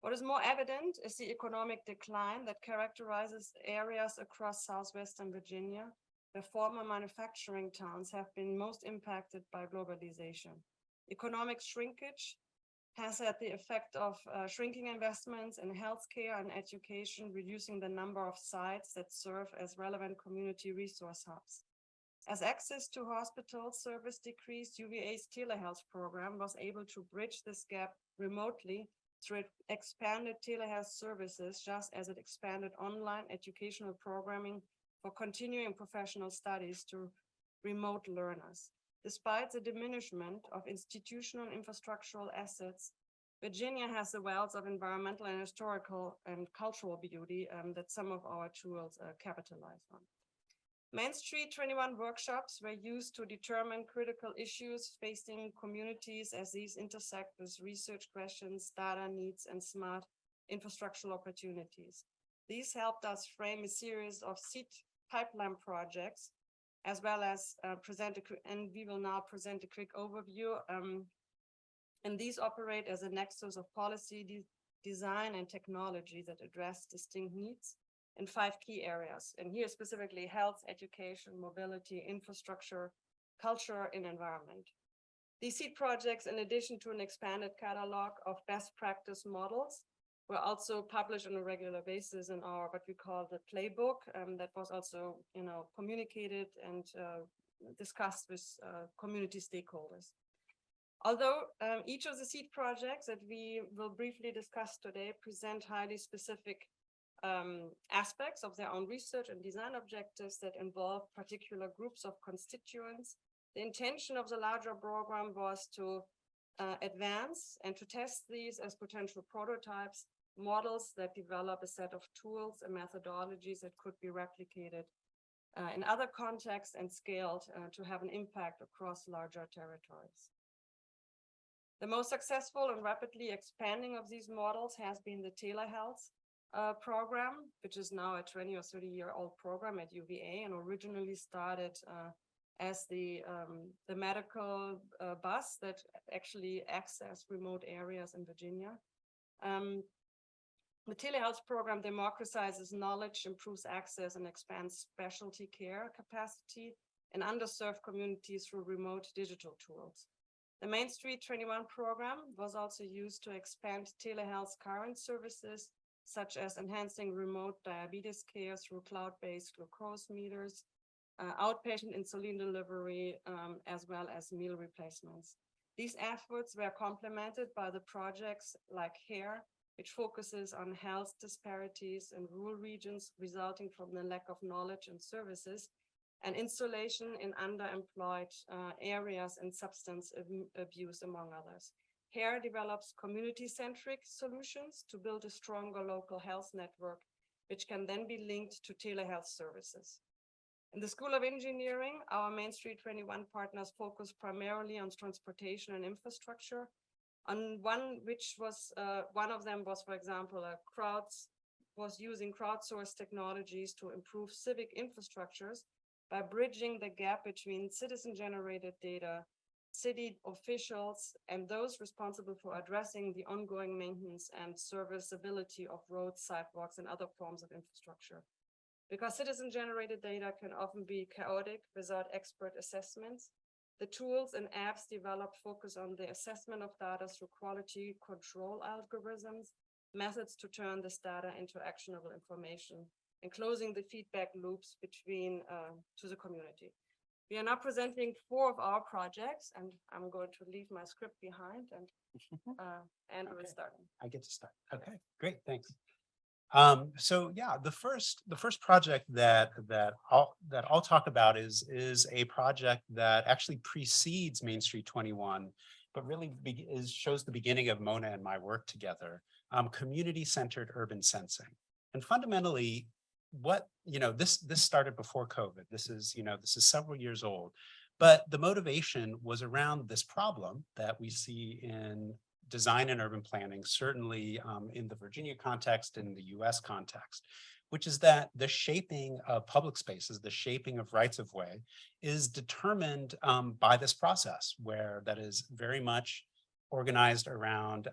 What is more evident is the economic decline that characterizes areas across southwestern Virginia, where former manufacturing towns have been most impacted by globalization. Economic shrinkage has had the effect of shrinking investments in healthcare and education, reducing the number of sites that serve as relevant community resource hubs. As access to hospital service decreased, UVA's telehealth program was able to bridge this gap remotely through expanded telehealth services, just as it expanded online educational programming for continuing professional studies to remote learners. Despite the diminishment of institutional and infrastructural assets, Virginia has a wealth of environmental and historical and cultural beauty that some of our tools capitalize on. Main Street 21 workshops were used to determine critical issues facing communities as these intersect with research questions, data needs, and smart infrastructural opportunities. These helped us frame a series of seed pipeline projects, as well as and we will now present a quick overview. And these operate as a nexus of policy, design, and technology that address distinct needs in 5 key areas. And here specifically health, education, mobility, infrastructure, culture, and environment. These seed projects, in addition to an expanded catalog of best practice models, were also published on a regular basis in our, what we call the playbook, that was also, communicated and discussed with community stakeholders. Although each of the seed projects that we will briefly discuss today present highly specific aspects of their own research and design objectives that involve particular groups of constituents, the intention of the larger program was to advance and to test these as potential prototypes, models that develop a set of tools and methodologies that could be replicated in other contexts and scaled to have an impact across larger territories. The most successful and rapidly expanding of these models has been the telehealth program, which is now a 20 or 30-year-old program at UVA and originally started as the medical bus that actually accessed remote areas in Virginia. The telehealth program democratizes knowledge, improves access, and expands specialty care capacity in underserved communities through remote digital tools. The Main Street 21 program was also used to expand telehealth's current services, such as enhancing remote diabetes care through cloud-based glucose meters, outpatient insulin delivery, as well as meal replacements. These efforts were complemented by the projects like HARE, which focuses on health disparities in rural regions resulting from the lack of knowledge and services, and installation in underemployed areas and substance abuse, among others. HARE develops community-centric solutions to build a stronger local health network, which can then be linked to telehealth services. In the School of Engineering, our Main Street 21 partners focus primarily on transportation and infrastructure. On one of them was, for example, was using crowdsourced technologies to improve civic infrastructures by bridging the gap between citizen-generated data, city officials, and those responsible for addressing the ongoing maintenance and serviceability of roads, sidewalks, and other forms of infrastructure. Because citizen-generated data can often be chaotic without expert assessments, the tools and apps developed focus on the assessment of data through quality control algorithms, methods to turn this data into actionable information, and closing the feedback loops between to the community. We are now presenting 4 of our projects, and I'm going to leave my script behind, and Andrew is starting. I get to start. Okay, great, thanks. So yeah, the first project that I'll talk about is a project that actually precedes Main Street 21, but really shows the beginning of Mona and my work together. Community-centered urban sensing, and fundamentally, this started before COVID. This is several years old, But the motivation was around this problem that we see in design and urban planning, certainly in the Virginia context and the US context, which is that the shaping of public spaces, the shaping of rights of way is determined by this process where that is very much organized around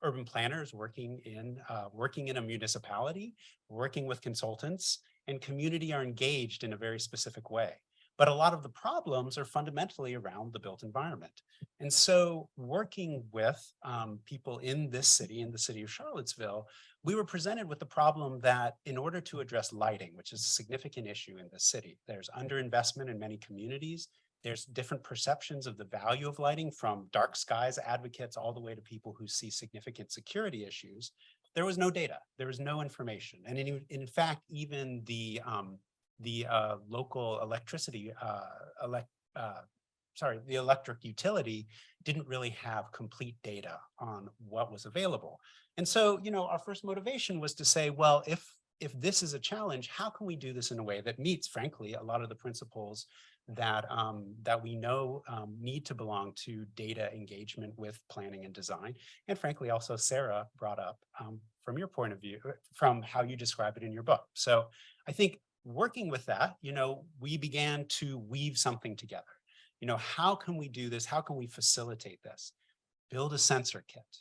urban planners working in a municipality, working with consultants, and community are engaged in a very specific way. But a lot of the problems are fundamentally around the built environment. And so working with people in this city, in the city of Charlottesville, we were presented with the problem that in order to address lighting, which is a significant issue in the city, there's underinvestment in many communities. There's different perceptions of the value of lighting, from dark skies advocates all the way to people who see significant security issues. There was no data, there was no information. And in fact, even the local electricity, the electric utility didn't really have complete data on what was available. And so, our first motivation was to say, well, if this is a challenge, how can we do this in a way that meets, frankly, a lot of the principles that we know need to belong to data engagement with planning and design. And frankly, also Sarah brought up from your point of view, from how you describe it in your book. So I think working with that, we began to weave something together. How can we do this? How can we facilitate this? Build a sensor kit,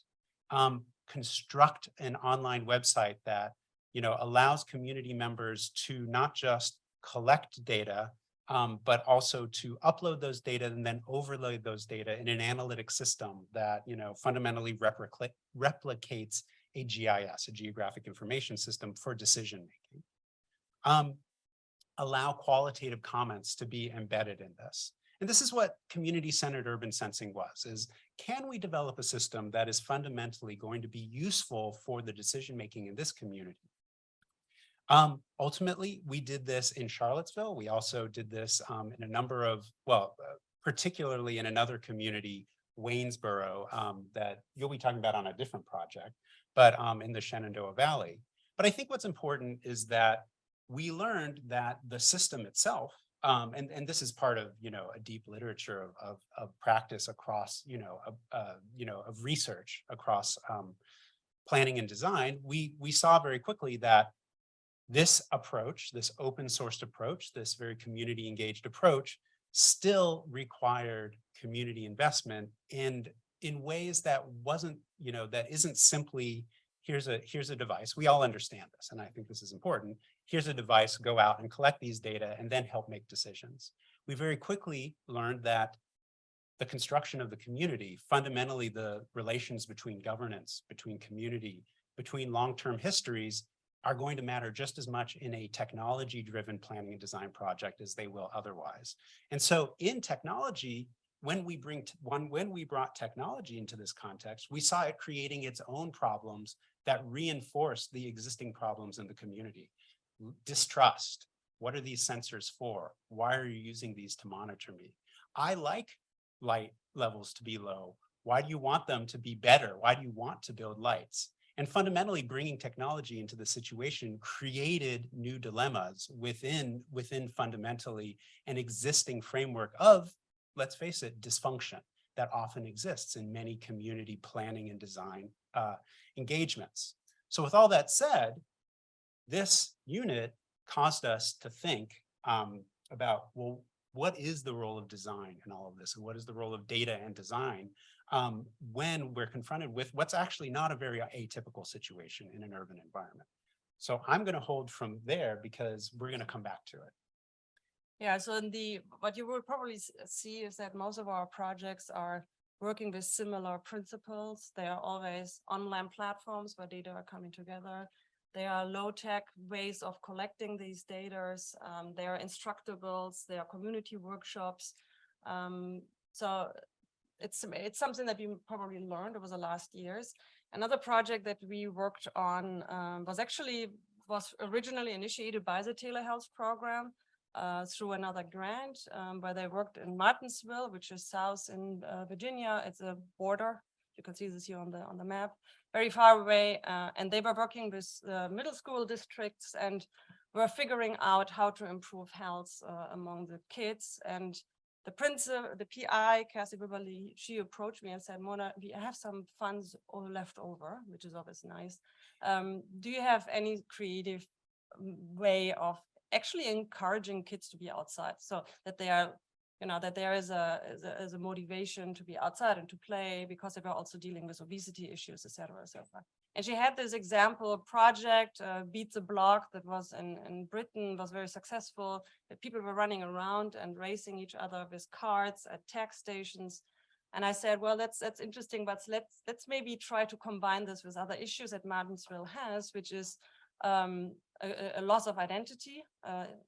construct an online website that, allows community members to not just collect data, but also to upload those data and then overlay those data in an analytic system that, fundamentally replicates a GIS, a geographic information system, for decision making. Allow qualitative comments to be embedded in this. And this is what community-centered urban sensing was, is can we develop a system that is fundamentally going to be useful for the decision-making in this community? Ultimately, we did this in Charlottesville. We also did this in a number of, particularly in another community, Waynesboro, that you'll be talking about on a different project, but in the Shenandoah Valley. But I think what's important is that we learned that the system itself, and this is part of a deep literature of practice across of research across planning and design. We saw very quickly that this approach, this open sourced approach, this very community engaged approach, still required community investment, and in ways that wasn't, that isn't simply here's a device. We all understand this, and I think this is important. Here's a device, go out and collect these data and then help make decisions. We very quickly learned that the construction of the community, fundamentally the relations between governance, between community, between long-term histories, are going to matter just as much in a technology-driven planning and design project as they will otherwise. And so in technology, when we brought technology into this context, we saw it creating its own problems that reinforced the existing problems in the community. Distrust. What are these sensors for? Why are you using these to monitor me? I like light levels to be low. Why do you want them to be better? Why do you want to build lights? And fundamentally, bringing technology into the situation created new dilemmas within fundamentally an existing framework of, let's face it, dysfunction that often exists in many community planning and design engagements. So with all that said, this unit caused us to think about, well, what is the role of design in all of this? And what is the role of data and design when we're confronted with what's actually not a very atypical situation in an urban environment? So I'm going to hold from there because we're going to come back to it. Yeah, so what you will probably see is that most of our projects are working with similar principles. They are always online platforms where data are coming together. They are low-tech ways of collecting these data. They are instructables. They are community workshops. So it's something that we probably learned over the last years. Another project that we worked on was originally initiated by the telehealth program through another grant, where they worked in Martinsville, which is south in Virginia. It's a border. You can see this here on the map, very far away. And they were working with middle school districts and were figuring out how to improve health among the kids. And the principal, the PI, Cassie Wibberly, she approached me and said, Mona, we have some funds all left over, which is always nice. Do you have any creative way of actually encouraging kids to be outside, so that they are, that there is a motivation to be outside and to play, because they were also dealing with obesity issues, etc., etc. And she had this example project, Beat the Block, that was in Britain, was very successful. That people were running around and racing each other with carts at tax stations. And I said, well, that's interesting, but let's maybe try to combine this with other issues that Martinsville has, which is a loss of identity.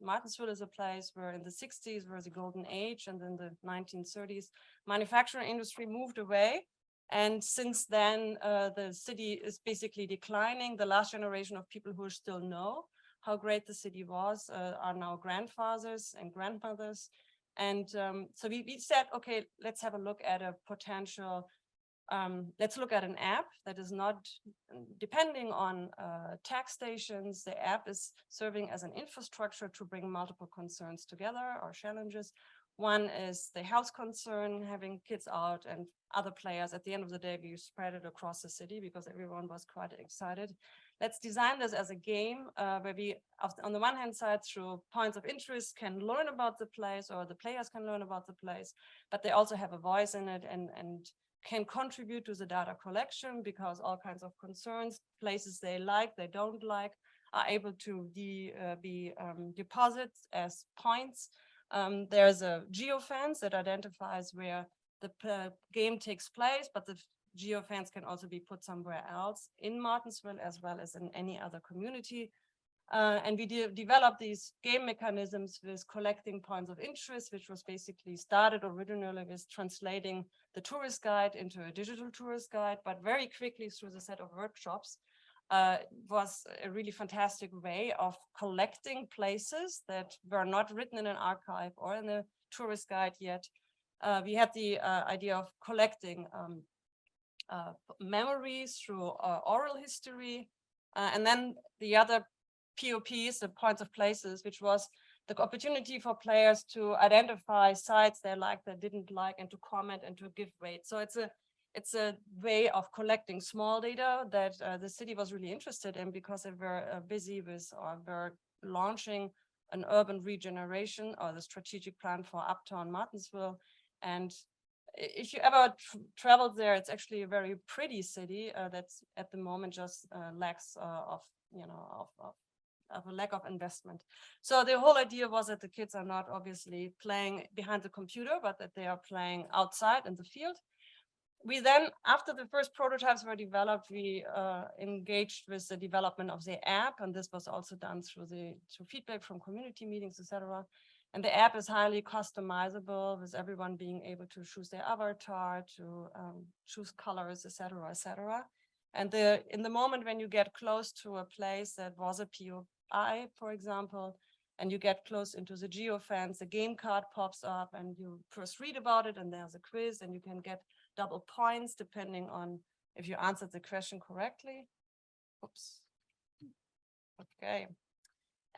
Martinsville is a place where in the 60s was a golden age, and in the 1930s, manufacturing industry moved away. And since then, the city is basically declining. The last generation of people who still know how great the city was are now grandfathers and grandmothers. And so we said, okay, let's have a look at a potential, let's look at an app that is not depending on tax stations. The app is serving as an infrastructure to bring multiple concerns together or challenges. One is the health concern, having kids out, and other players. At the end of the day, we spread it across the city because everyone was quite excited. Let's design this as a game where we, on the one hand side, through points of interest, can learn about the place, or the players can learn about the place, but they also have a voice in it and can contribute to the data collection, because all kinds of concerns, places they like, they don't like, are able to be deposited as points. There's a geofence that identifies where the game takes place, but the geofence can also be put somewhere else in Martinsville as well as in any other community. And we developed these game mechanisms with collecting points of interest, which was basically started originally with translating the tourist guide into a digital tourist guide, but very quickly through the set of workshops was a really fantastic way of collecting places that were not written in an archive or in a tourist guide yet. We had the idea of collecting memories through oral history, and then the other POPs, the points of places, which was the opportunity for players to identify sites they liked, they didn't like, and to comment and to give weight. So it's a way of collecting small data that the city was really interested in, because they were busy with, or were launching an urban regeneration, or the strategic plan for Uptown Martinsville. And if you ever traveled there, it's actually a very pretty city that's at the moment just lacks of a lack of investment. So the whole idea was that the kids are not obviously playing behind the computer, but that they are playing outside in the field. We then, after the first prototypes were developed, we engaged with the development of the app, and this was also done through feedback from community meetings, etc. And the app is highly customizable, with everyone being able to choose their avatar, to choose colors, etc., etc. And in the moment when you get close to a place that was a POI, for example, and you get close into the geofence, the game card pops up, and you first read about it, and there's a quiz, and you can get double points depending on if you answered the question correctly. Oops. Okay.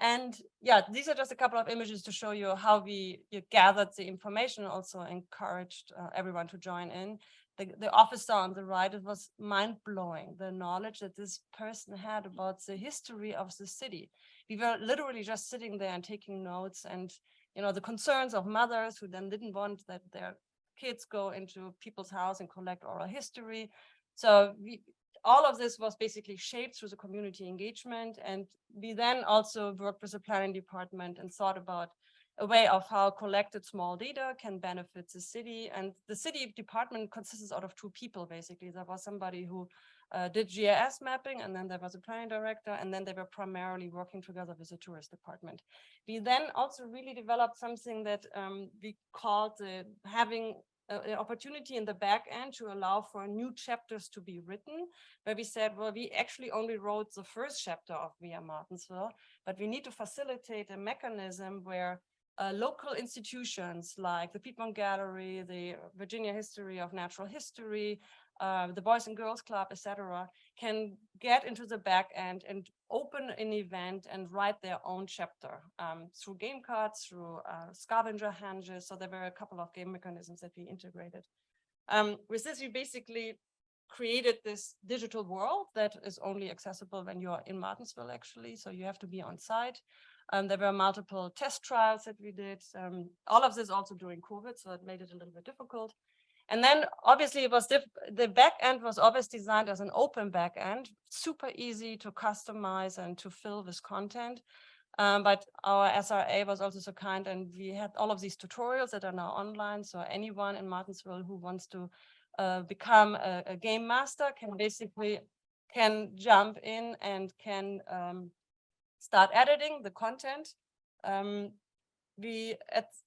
And yeah, these are just a couple of images to show you how you gathered the information, also encouraged everyone to join in. The officer on the right, it was mind-blowing, the knowledge that this person had about the history of the city. We were literally just sitting there and taking notes, and the concerns of mothers who then didn't want that their kids go into people's house and collect oral history. So all of this was basically shaped through the community engagement. And we then also worked with the planning department and thought about a way of how collected small data can benefit the city. And the city department consists out of two people, basically. There was somebody who did GIS mapping, and then there was a planning director, and then they were primarily working together with the tourist department. We then also really developed something that we called having an opportunity in the back end to allow for new chapters to be written, where we said, well, we actually only wrote the first chapter of Via Martinsville, but we need to facilitate a mechanism where local institutions like the Piedmont Gallery, the Virginia History of Natural History, the Boys and Girls Club, etc., can get into the back end and open an event and write their own chapter through game cards, through scavenger hunts. So there were a couple of game mechanisms that we integrated. With this, we basically created this digital world that is only accessible when you're in Martinsville, actually. So you have to be on site. There were multiple test trials that we did. All of this also during COVID, so it made it a little bit difficult. And then obviously it was the back end was always designed as an open back end, super easy to customize and to fill with content. But our SRA was also so kind, and we had all of these tutorials that are now online. So anyone in Martinsville who wants to become a game master can jump in and can start editing the content.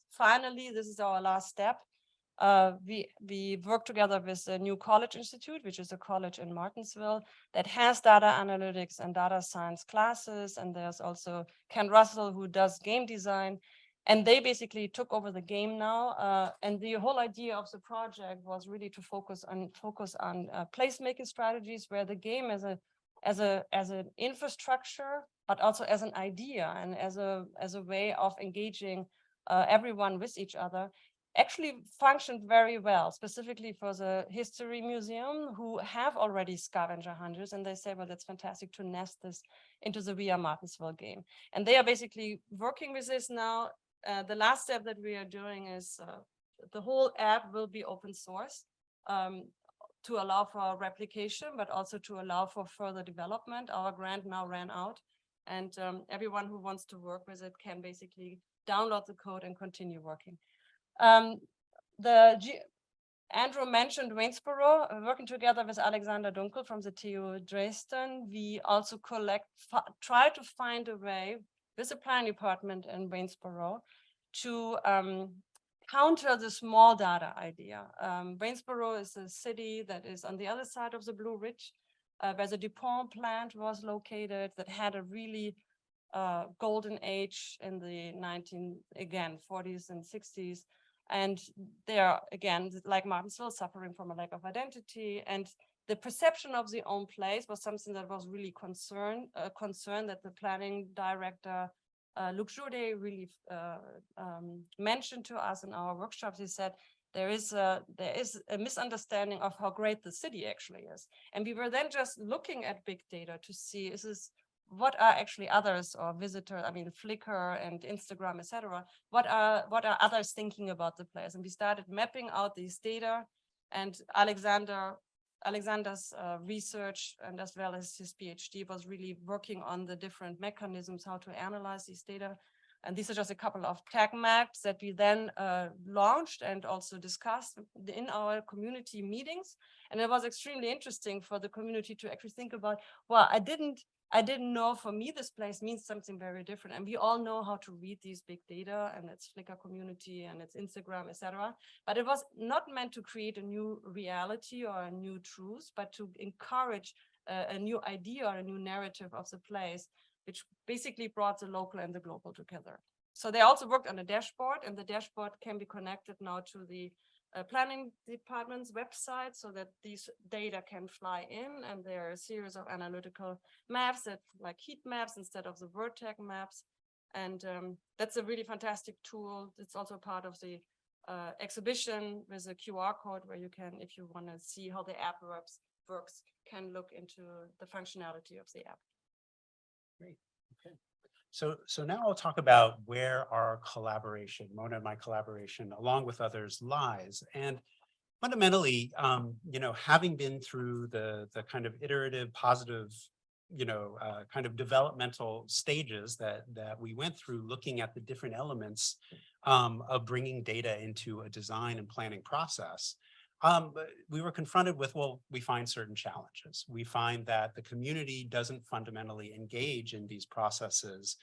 Finally, this is our last step. We work together with a new college institute, which is a college in Martinsville that has data analytics and data science classes. And there's also Ken Russell, who does game design. And they basically took over the game now. And the whole idea of the project was really to focus on placemaking strategies, where the game as an infrastructure, but also as an idea and as a way of engaging everyone with each other, actually functioned very well, specifically for the History Museum, who have already scavenger hunters. And they say, well, that's fantastic to nest this into the We Are Martinsville game. And they are basically working with this now. The last step that we are doing is the whole app will be open source to allow for replication, but also to allow for further development. Our grant now ran out, and everyone who wants to work with it can basically download the code and continue working. Andrew mentioned Waynesboro, working together with Alexander Dunkel from the TU Dresden. We also try to find a way with the planning department in Waynesboro to counter the small data idea. Waynesboro is a city that is on the other side of the Blue Ridge, where the DuPont plant was located, that had a really golden age in the 40s and 60s. And they are, again, like Martinsville, suffering from a lack of identity. And the perception of the own place was something that was really concern that the planning director, Luc Jourdet, really mentioned to us in our workshops. He said, there is a misunderstanding of how great the city actually is. And we were then just looking at big data to see, what are actually others or visitors, I mean, Flickr and Instagram, etc. What are others thinking about the place? And we started mapping out these data, and Alexander's research, and as well as his PhD, was really working on the different mechanisms, how to analyze these data. And these are just a couple of tag maps that we then launched and also discussed in our community meetings. And it was extremely interesting for the community to actually think about, well, I didn't know, for me, this place means something very different. And we all know how to read these big data, and it's Flickr community and it's Instagram, etc. But it was not meant to create a new reality or a new truth, but to encourage a new idea or a new narrative of the place, which basically brought the local and the global together. So they also worked on a dashboard, and the dashboard can be connected now to the planning department's website, so that these data can fly in, and there are a series of analytical maps that, like heat maps instead of the word tag maps. And that's a really fantastic tool. It's also part of the exhibition with a QR code, where you can, if you want to see how the app works, can look into the functionality of the app. Great. Okay. So now I'll talk about where our collaboration, Mona and my collaboration, along with others, lies. And fundamentally, having been through the kind of iterative, positive, kind of developmental stages that we went through, looking at the different elements of bringing data into a design and planning process. We were confronted with, well, we find certain challenges. We find that the community doesn't fundamentally engage in these processes,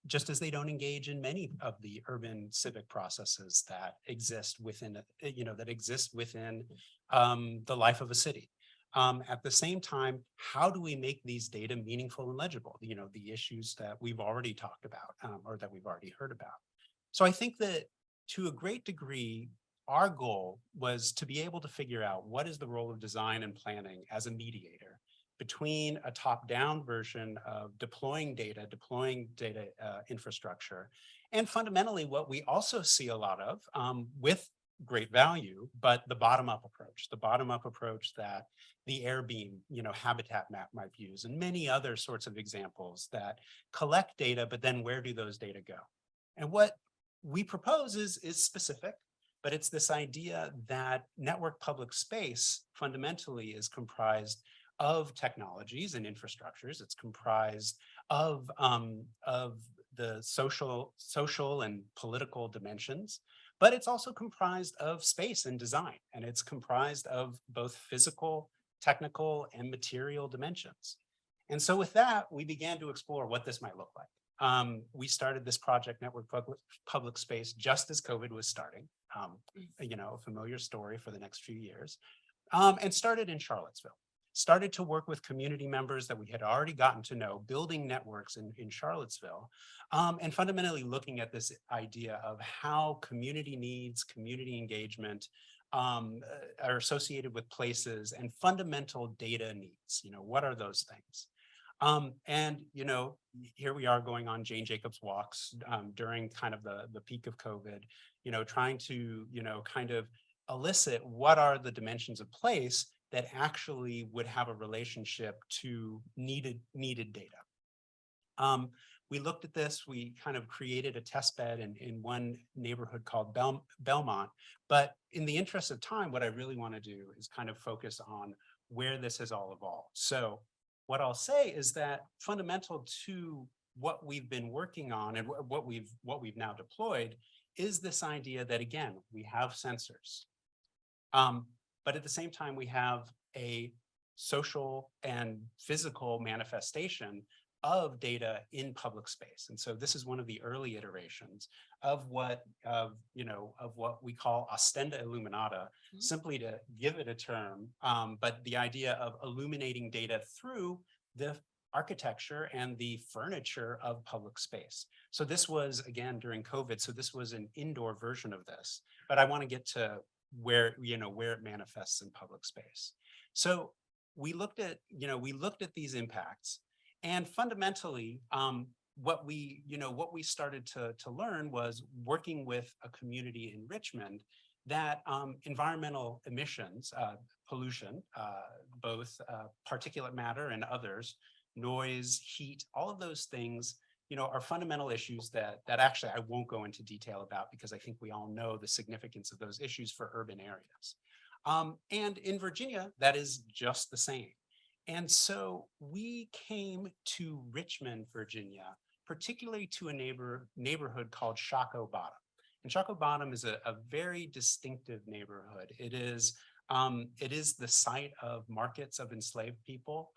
just as they don't engage in many of the urban civic processes that exist within, the life of a city. At the same time, how do we make these data meaningful and legible? The issues that we've already talked about, or that we've already heard about. So I think that to a great degree, our goal was to be able to figure out what is the role of design and planning as a mediator between a top-down version of deploying data infrastructure, and fundamentally what we also see a lot of with great value, but the bottom-up approach that the Airbeam, habitat map might use, and many other sorts of examples that collect data, but then where do those data go? And what we propose is specific, but it's this idea that network public space fundamentally is comprised of technologies and infrastructures. It's comprised of the social and political dimensions, but it's also comprised of space and design, and it's comprised of both physical, technical, and material dimensions. And so with that, we began to explore what this might look like. We started this project, Network Public Space, just as COVID was starting, a familiar story for the next few years, and started in Charlottesville. Started to work with community members that we had already gotten to know, building networks in Charlottesville, and fundamentally looking at this idea of how community needs, community engagement are associated with places and fundamental data needs. What are those things? Here we are going on Jane Jacobs walks during kind of the peak of COVID, trying to, kind of elicit what are the dimensions of place that actually would have a relationship to needed data. We looked at this, we kind of created a test bed in one neighborhood called Belmont, but in the interest of time, what I really want to do is kind of focus on where this has all evolved. So what I'll say is that fundamental to what we've been working on and what we've now deployed is this idea that, again, we have sensors. But at the same time, we have a social and physical manifestation of data in public space. And so this is one of the early iterations of what we call ostenda illuminata, simply to give it a term, but the idea of illuminating data through the architecture and the furniture of public space. So this was, again, during COVID, so this was an indoor version of this, but I want to get to where it manifests in public space. So we looked at these impacts, and fundamentally, what we started to learn was working with a community in Richmond that environmental emissions, pollution, both particulate matter and others, noise, heat, all of those things, are fundamental issues that actually I won't go into detail about, because I think we all know the significance of those issues for urban areas. And in Virginia, that is just the same. And so we came to Richmond, Virginia, particularly to a neighborhood called Shockoe Bottom. And Shockoe Bottom is a very distinctive neighborhood. It is the site of markets of enslaved people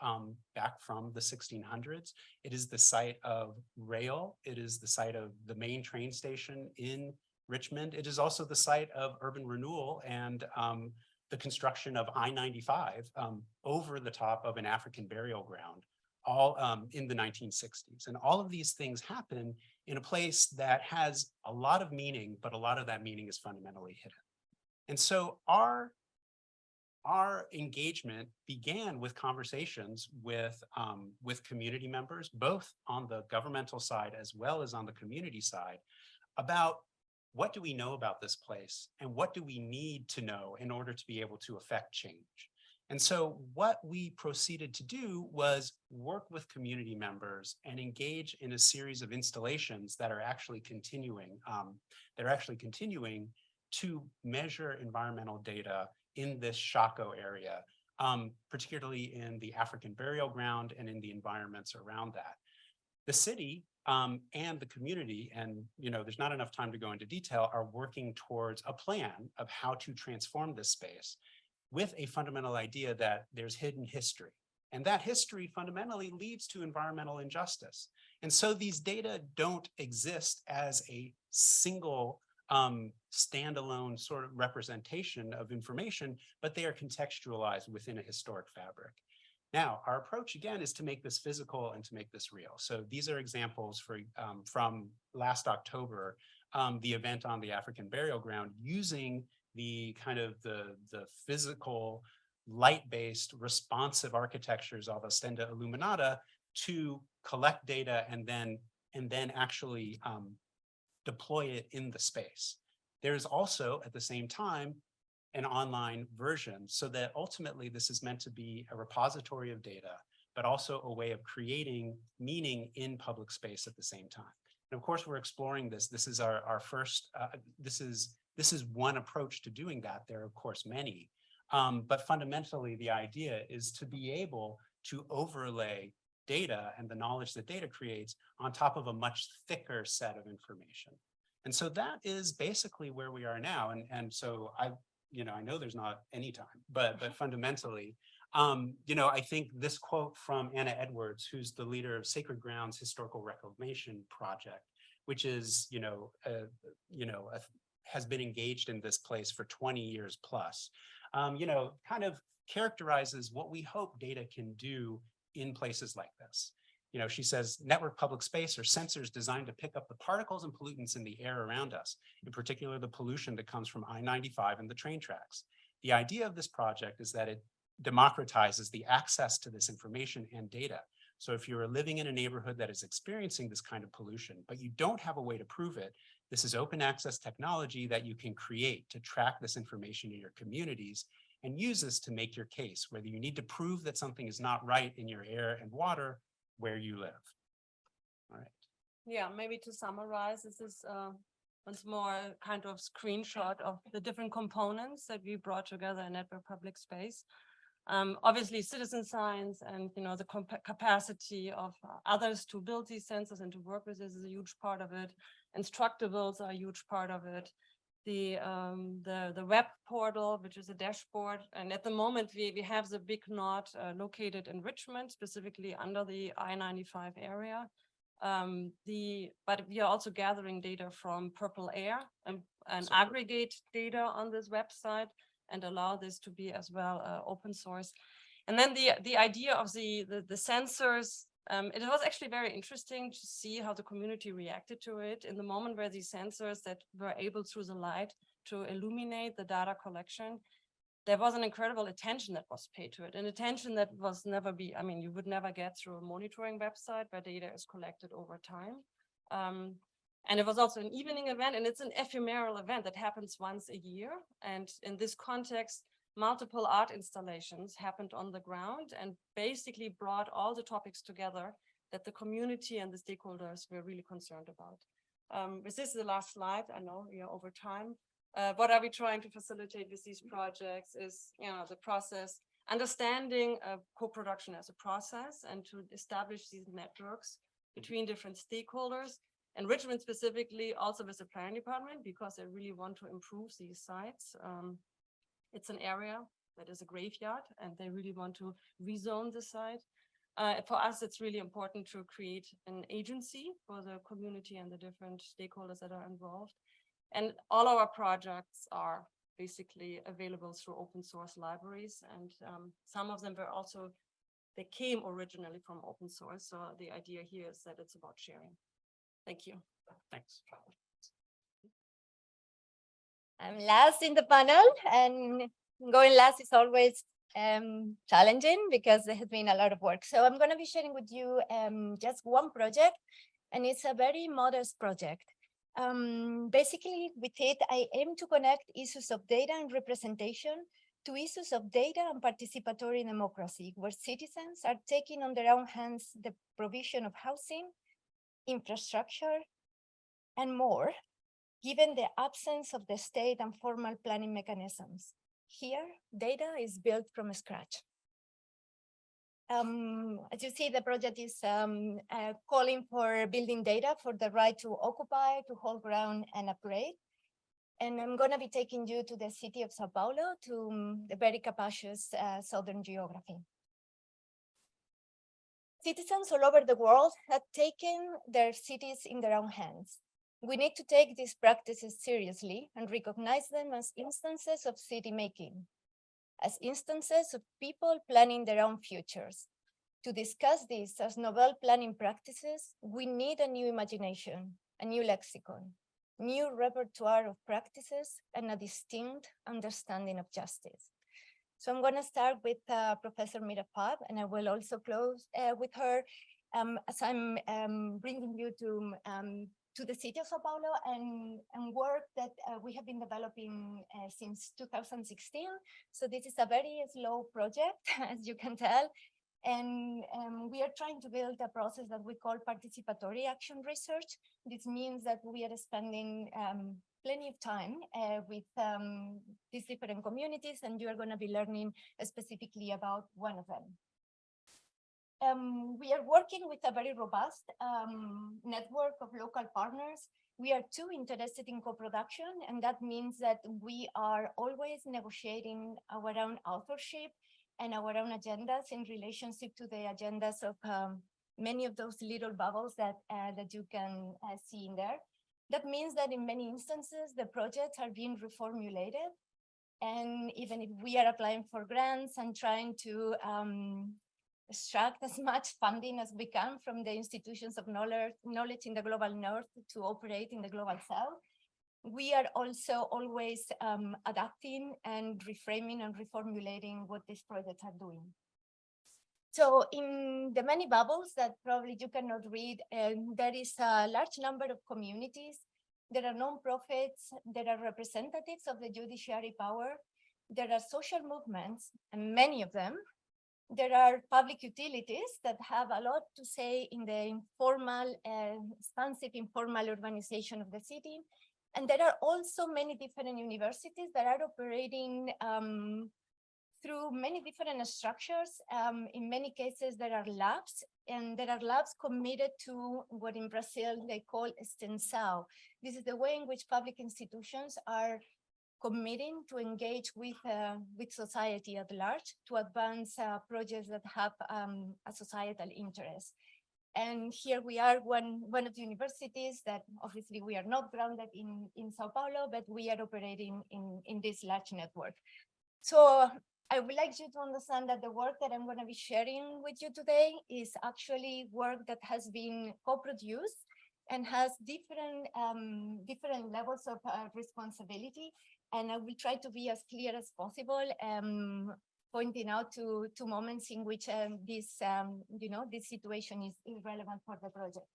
back from the 1600s. It is the site of rail. It is the site of the main train station in Richmond. It is also the site of urban renewal and the construction of I-95 over the top of an African burial ground, all in the 1960s. And all of these things happen in a place that has a lot of meaning, but a lot of that meaning is fundamentally hidden. And so our engagement began with conversations with community members, both on the governmental side as well as on the community side, about what do we know about this place and what do we need to know in order to be able to affect change. And so what we proceeded to do was work with community members and engage in a series of installations that are actually continuing, to measure environmental data in this Shockoe area, particularly in the African burial ground and in the environments around that. The city and the community, and there's not enough time to go into detail, are working towards a plan of how to transform this space with a fundamental idea that there's hidden history. And that history fundamentally leads to environmental injustice. And so these data don't exist as a single standalone sort of representation of information, but they are contextualized within a historic fabric. Now, our approach again is to make this physical and to make this real. So these are examples from last October, the event on the African burial ground, using the kind of the physical light-based responsive architectures of Ostenda Illuminata to collect data and then actually deploy it in the space. There's also at the same time an online version, so that ultimately this is meant to be a repository of data, but also a way of creating meaning in public space at the same time. And of course, we're exploring this. This is our first, this is one approach to doing that. There are of course many, but fundamentally the idea is to be able to overlay data and the knowledge that data creates on top of a much thicker set of information. And so that is basically where we are now. And so I know there's not any time, but fundamentally, I think this quote from Anna Edwards, who's the leader of Sacred Grounds Historical Reclamation Project, which is, has been engaged in this place for 20 years plus, kind of characterizes what we hope data can do in places like this. She says, network public space are sensors designed to pick up the particles and pollutants in the air around us, in particular the pollution that comes from I-95 and the train tracks. The idea of this project is that it democratizes the access to this information and data. So if you're living in a neighborhood that is experiencing this kind of pollution, but you don't have a way to prove it, this is open access technology that you can create to track this information in your communities and use this to make your case, whether you need to prove that something is not right in your air and water where you live. All right. Yeah, maybe to summarize, this is once more kind of screenshot of the different components that we brought together in network public space. Obviously, citizen science and the capacity of others to build these sensors and to work with this is a huge part of it. Instructables are a huge part of it. The web portal, which is a dashboard, and at the moment we have the big node located in Richmond, specifically under the I-95 area. But we are also gathering data from Purple Air and aggregate data on this website and allow this to be as well open source. And then the idea of the sensors, it was actually very interesting to see how the community reacted to it in the moment where these sensors that were able through the light to illuminate the data collection. There was an incredible attention that was paid to it, an attention that was you would never get through a monitoring website where data is collected over time. And it was also an evening event, and it's an ephemeral event that happens once a year. And in this context, multiple art installations happened on the ground and basically brought all the topics together that the community and the stakeholders were really concerned about. This is the last slide. I know we are over time. What are we trying to facilitate with these projects is, the process, understanding co-production as a process and to establish these networks between different stakeholders. And Richmond specifically also with the planning department, because they really want to improve these sites. It's an area that is a graveyard and they really want to rezone the site. For us, it's really important to create an agency for the community and the different stakeholders that are involved. And all our projects are basically available through open source libraries. And some of them were also, they came originally from open source. So the idea here is that it's about sharing. Thank you. Thanks. I'm last in the panel, and going last is always challenging because there has been a lot of work. So I'm going to be sharing with you just one project, and it's a very modest project. Basically, with it, I aim to connect issues of data and representation to issues of data and participatory democracy, where citizens are taking on their own hands the provision of housing, infrastructure, and more, given the absence of the state and formal planning mechanisms. Here, data is built from scratch. As you see, the project is calling for building data for the right to occupy, to hold ground, and upgrade. And I'm going to be taking you to the city of Sao Paulo, to the very capacious southern geography. Citizens all over the world have taken their cities in their own hands. We need to take these practices seriously and recognize them as instances of city making, as instances of people planning their own futures. To discuss this as novel planning practices, we need a new imagination, a new lexicon. new repertoire of practices, and a distinct understanding of justice. So I'm going to start with Professor Mira Pab, and I will also close with her as I'm bringing you to the city of Sao Paulo and work that we have been developing since 2016. So this is a very slow project, as you can tell. And we are trying to build a process that we call participatory action research. This means that we are spending plenty of time with these different communities, and you are going to be learning specifically about one of them. We are working with a very robust network of local partners. We are too interested in co-production, and that means that we are always negotiating our own authorship and our own agendas in relationship to the agendas of many of those little bubbles that you can see in there. That means that in many instances, the projects are being reformulated. And even if we are applying for grants and trying to extract as much funding as we can from the institutions of knowledge in the global north to operate in the global south, we are also always adapting and reframing and reformulating what these projects are doing. So in the many bubbles that probably you cannot read, there is a large number of communities. There are nonprofits, there are representatives of the judiciary power, there are social movements, and many of them. There are public utilities that have a lot to say in the informal, expansive informal urbanization of the city. And there are also many different universities that are operating through many different structures. In many cases, there are labs, and there are labs committed to what in Brazil they call extensão. This is the way in which public institutions are committing to engage with society at large to advance projects that have a societal interest. And here we are, one of the universities that obviously we are not grounded in Sao Paulo, but we are operating in this large network. So I would like you to understand that the work that I'm going to be sharing with you today is actually work that has been co-produced and has different levels of responsibility. And I will try to be as clear as possible, pointing out to moments in which this situation is relevant for the project.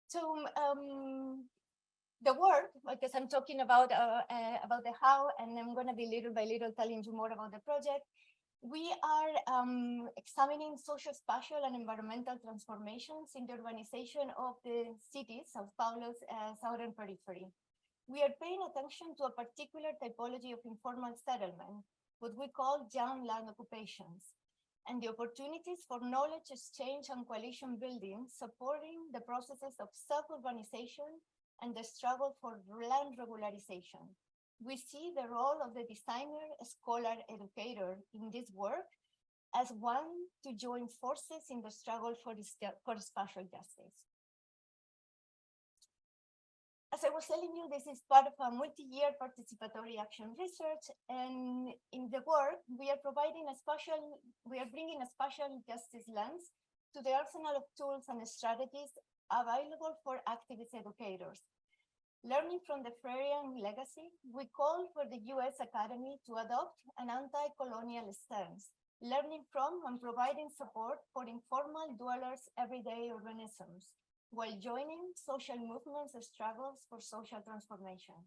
So the work, because I'm talking about the how, and I'm going to be little by little telling you more about the project. We are examining socio-spatial and environmental transformations in the urbanization of the cities of Paulo's southern periphery. We are paying attention to a particular typology of informal settlement, what we call young land occupations, and the opportunities for knowledge exchange and coalition building, supporting the processes of self-urbanization and the struggle for land regularization. We see the role of the designer, scholar, educator in this work as one to join forces in the struggle for spatial justice. As I was telling you, this is part of a multi-year participatory action research, and in the work, we are bringing a spatial justice lens to the arsenal of tools and strategies available for activist educators. Learning from the Freirean legacy, we call for the US Academy to adopt an anti-colonial stance, learning from and providing support for informal dwellers' everyday urbanisms, while joining social movements and struggles for social transformation.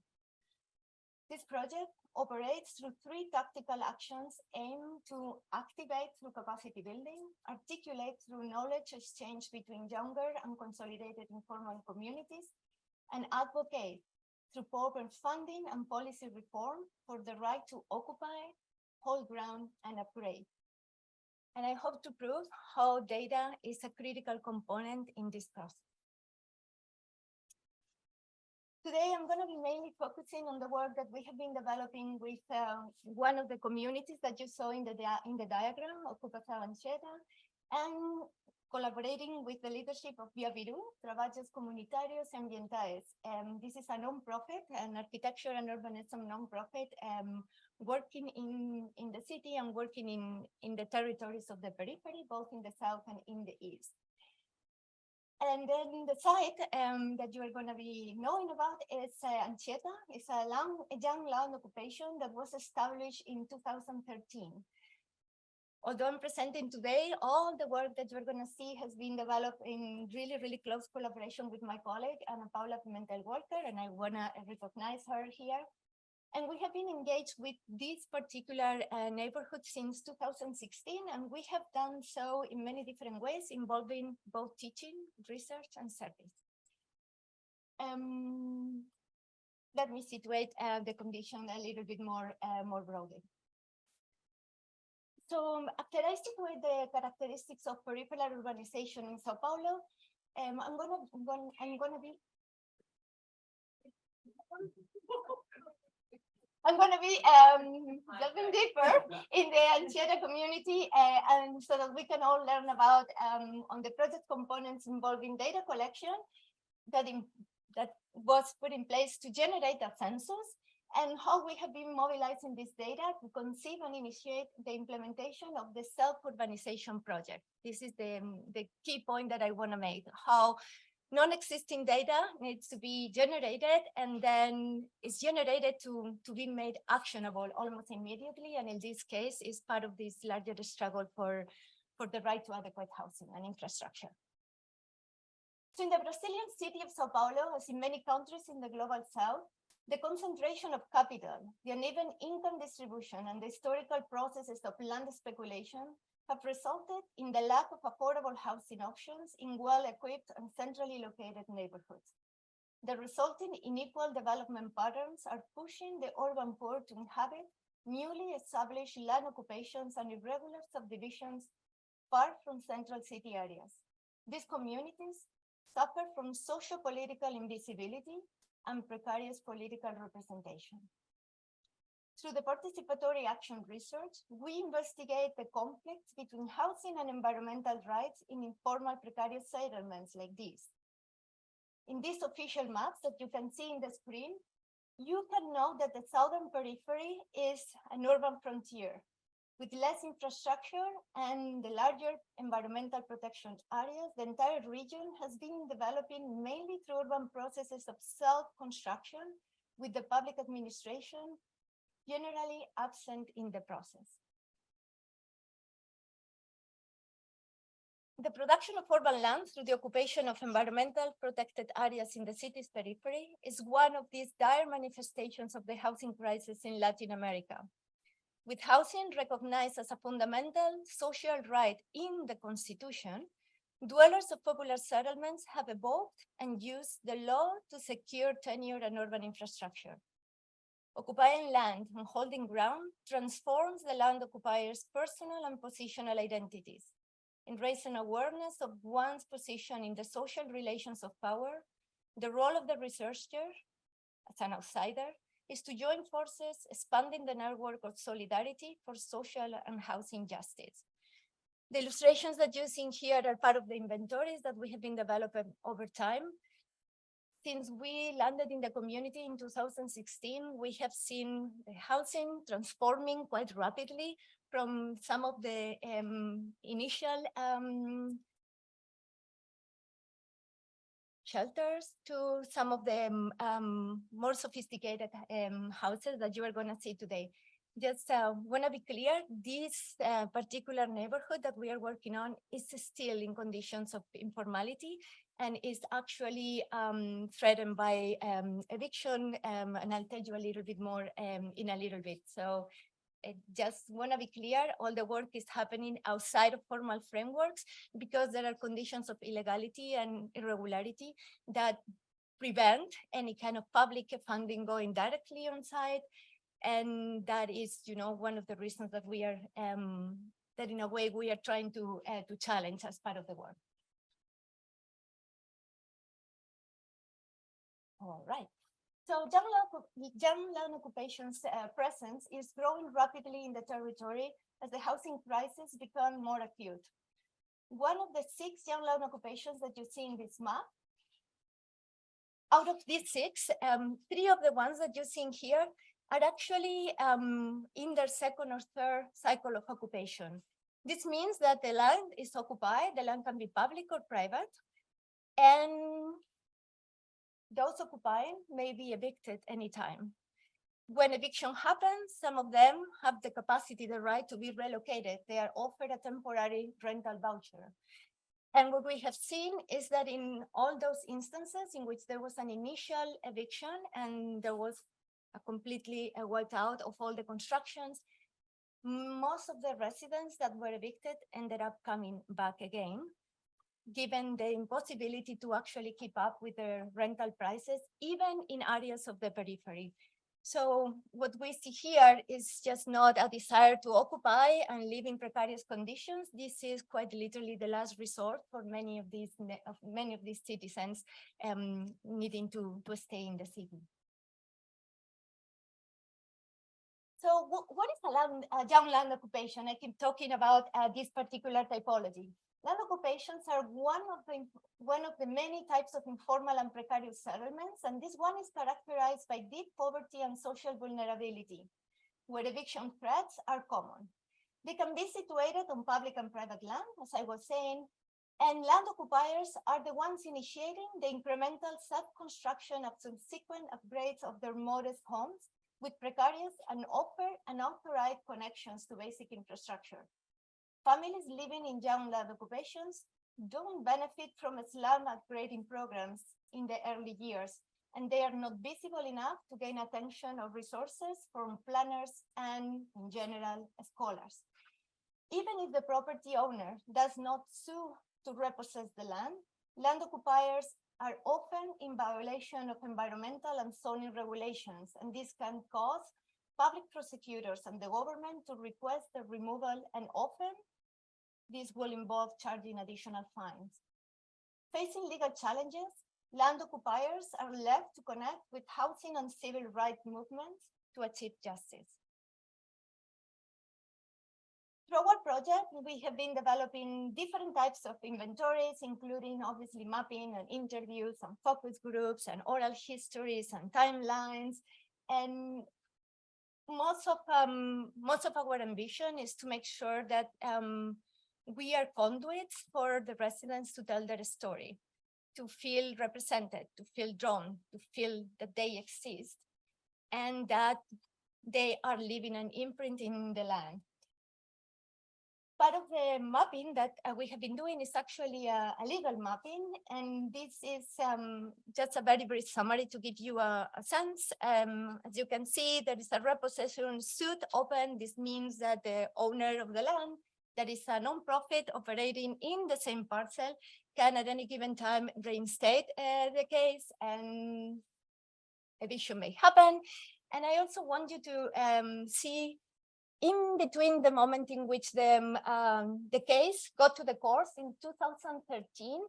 This project operates through 3 tactical actions aimed to activate through capacity building, articulate through knowledge exchange between younger and consolidated informal communities, and advocate through proper funding and policy reform for the right to occupy, hold ground, and upgrade. And I hope to prove how data is a critical component in this process. Today, I'm going to be mainly focusing on the work that we have been developing with one of the communities that you saw in the diagram, Ocupação Anchieta, and collaborating with the leadership of Via Viru, Trabalhos Comunitários Ambientais. This is a nonprofit, an architecture and urbanism nonprofit, working in the city and working in the territories of the periphery, both in the south and in the east. And then the site that you are going to be knowing about is Anchieta. It's a young land occupation that was established in 2013. Although I'm presenting today, all the work that you're going to see has been developed in really, really close collaboration with my colleague, Ana Paula Pimentel-Walker, and I want to recognize her here. And we have been engaged with this particular neighborhood since 2016, and we have done so in many different ways, involving both teaching, research, and service. Let me situate the condition a little bit more broadly. So after I situate the characteristics of peripheral urbanization in Sao Paulo, I'm gonna be delving deeper in the Anchieta community, and so that we can all learn about on the project components involving data collection that was put in place to generate a census, and how we have been mobilizing this data to conceive and initiate the implementation of the self-urbanization project. This is the key point that I want to make, how non-existing data needs to be generated, and then it's generated to be made actionable almost immediately, and in this case is part of this larger struggle for the right to adequate housing and infrastructure. So in the Brazilian city of Sao Paulo, as in many countries in the global south, the concentration of capital, the uneven income distribution, and the historical processes of land speculation have resulted in the lack of affordable housing options in well-equipped and centrally located neighborhoods. The resulting unequal development patterns are pushing the urban poor to inhabit newly established land occupations and irregular subdivisions far from central city areas. These communities suffer from socio-political invisibility and precarious political representation. Through the participatory action research, we investigate the conflicts between housing and environmental rights in informal precarious settlements like these. In these official maps that you can see in the screen, you can note that the southern periphery is an urban frontier with less infrastructure and the larger environmental protection areas. The entire region has been developing mainly through urban processes of self-construction, with the public administration generally absent in the process. The production of urban land through the occupation of environmental protected areas in the city's periphery is one of these dire manifestations of the housing crisis in Latin America. With housing recognized as a fundamental social right in the Constitution, dwellers of popular settlements have evolved and used the law to secure tenure and urban infrastructure. Occupying land and holding ground transforms the land occupier's personal and positional identities, in raising awareness of one's position in the social relations of power. The role of the researcher, as an outsider, is to join forces, expanding the network of solidarity for social and housing justice. The illustrations that you see here are part of the inventories that we have been developing over time. Since we landed in the community in 2016, we have seen the housing transforming quite rapidly from some of the initial shelters to some of the more sophisticated houses that you are going to see today. Just want to be clear, this particular neighborhood that we are working on is still in conditions of informality and is actually threatened by eviction, and I'll tell you a little bit more in a little bit. So just want to be clear, all the work is happening outside of formal frameworks because there are conditions of illegality and irregularity that prevent any kind of public funding going directly on site. And that is, one of the reasons that we are, that in a way we are trying to challenge as part of the work. All right. So young land occupation's presence is growing rapidly in the territory as the housing crisis becomes more acute. One of the 6 young land occupations that you see in this map, out of these 6, 3 of the ones that you're seeing here are actually in their 2nd or 3rd cycle of occupation. This means that the land is occupied, the land can be public or private, And those occupying may be evicted anytime. When eviction happens, some of them have the capacity, the right to be relocated. They are offered a temporary rental voucher. And what we have seen is that in all those instances in which there was an initial eviction and there was a completely wipe out of all the constructions, most of the residents that were evicted ended up coming back again, given the impossibility to actually keep up with their rental prices, even in areas of the periphery. So what we see here is just not a desire to occupy and live in precarious conditions. This is quite literally the last resort for many of these citizens needing to stay in the city. So what is a young land occupation? I keep talking about this particular typology. Land occupations are one of the many types of informal and precarious settlements, and this one is characterized by deep poverty and social vulnerability, where eviction threats are common. They can be situated on public and private land, as I was saying, and land occupiers are the ones initiating the incremental self-construction of subsequent upgrades of their modest homes with precarious and unauthorized connections to basic infrastructure. Families living in young land occupations don't benefit from slum upgrading programs in the early years, and they are not visible enough to gain attention or resources from planners and, in general, scholars. Even if the property owner does not sue to repossess the land, land occupiers are often in violation of environmental and zoning regulations, and this can cause public prosecutors and the government to request the removal, and often this will involve charging additional fines. Facing legal challenges, land occupiers are left to connect with housing and civil rights movements to achieve justice. Through our project, we have been developing different types of inventories, including obviously mapping and interviews and focus groups and oral histories and timelines. And most of our ambition is to make sure that we are conduits for the residents to tell their story, to feel represented, to feel drawn, to feel that they exist, and that they are leaving an imprint in the land. Part of the mapping that we have been doing is actually a legal mapping, and this is just a very brief summary to give you a sense. As you can see, there is a repossession suit open. This means that the owner of the land, that is a non-profit operating in the same parcel, can at any given time reinstate the case, and eviction may happen. And I also want you to see in between the moment in which the case got to the courts in 2013,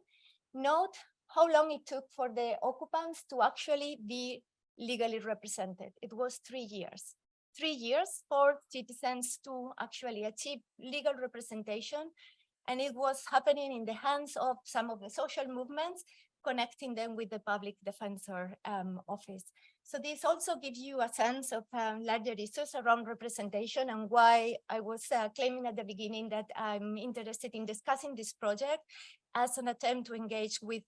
note how long it took for the occupants to actually be legally represented. It was 3 years. 3 years for citizens to actually achieve legal representation. And it was happening in the hands of some of the social movements, connecting them with the public defensor office. So this also gives you a sense of larger issues around representation, and why I was claiming at the beginning that I'm interested in discussing this project as an attempt to engage with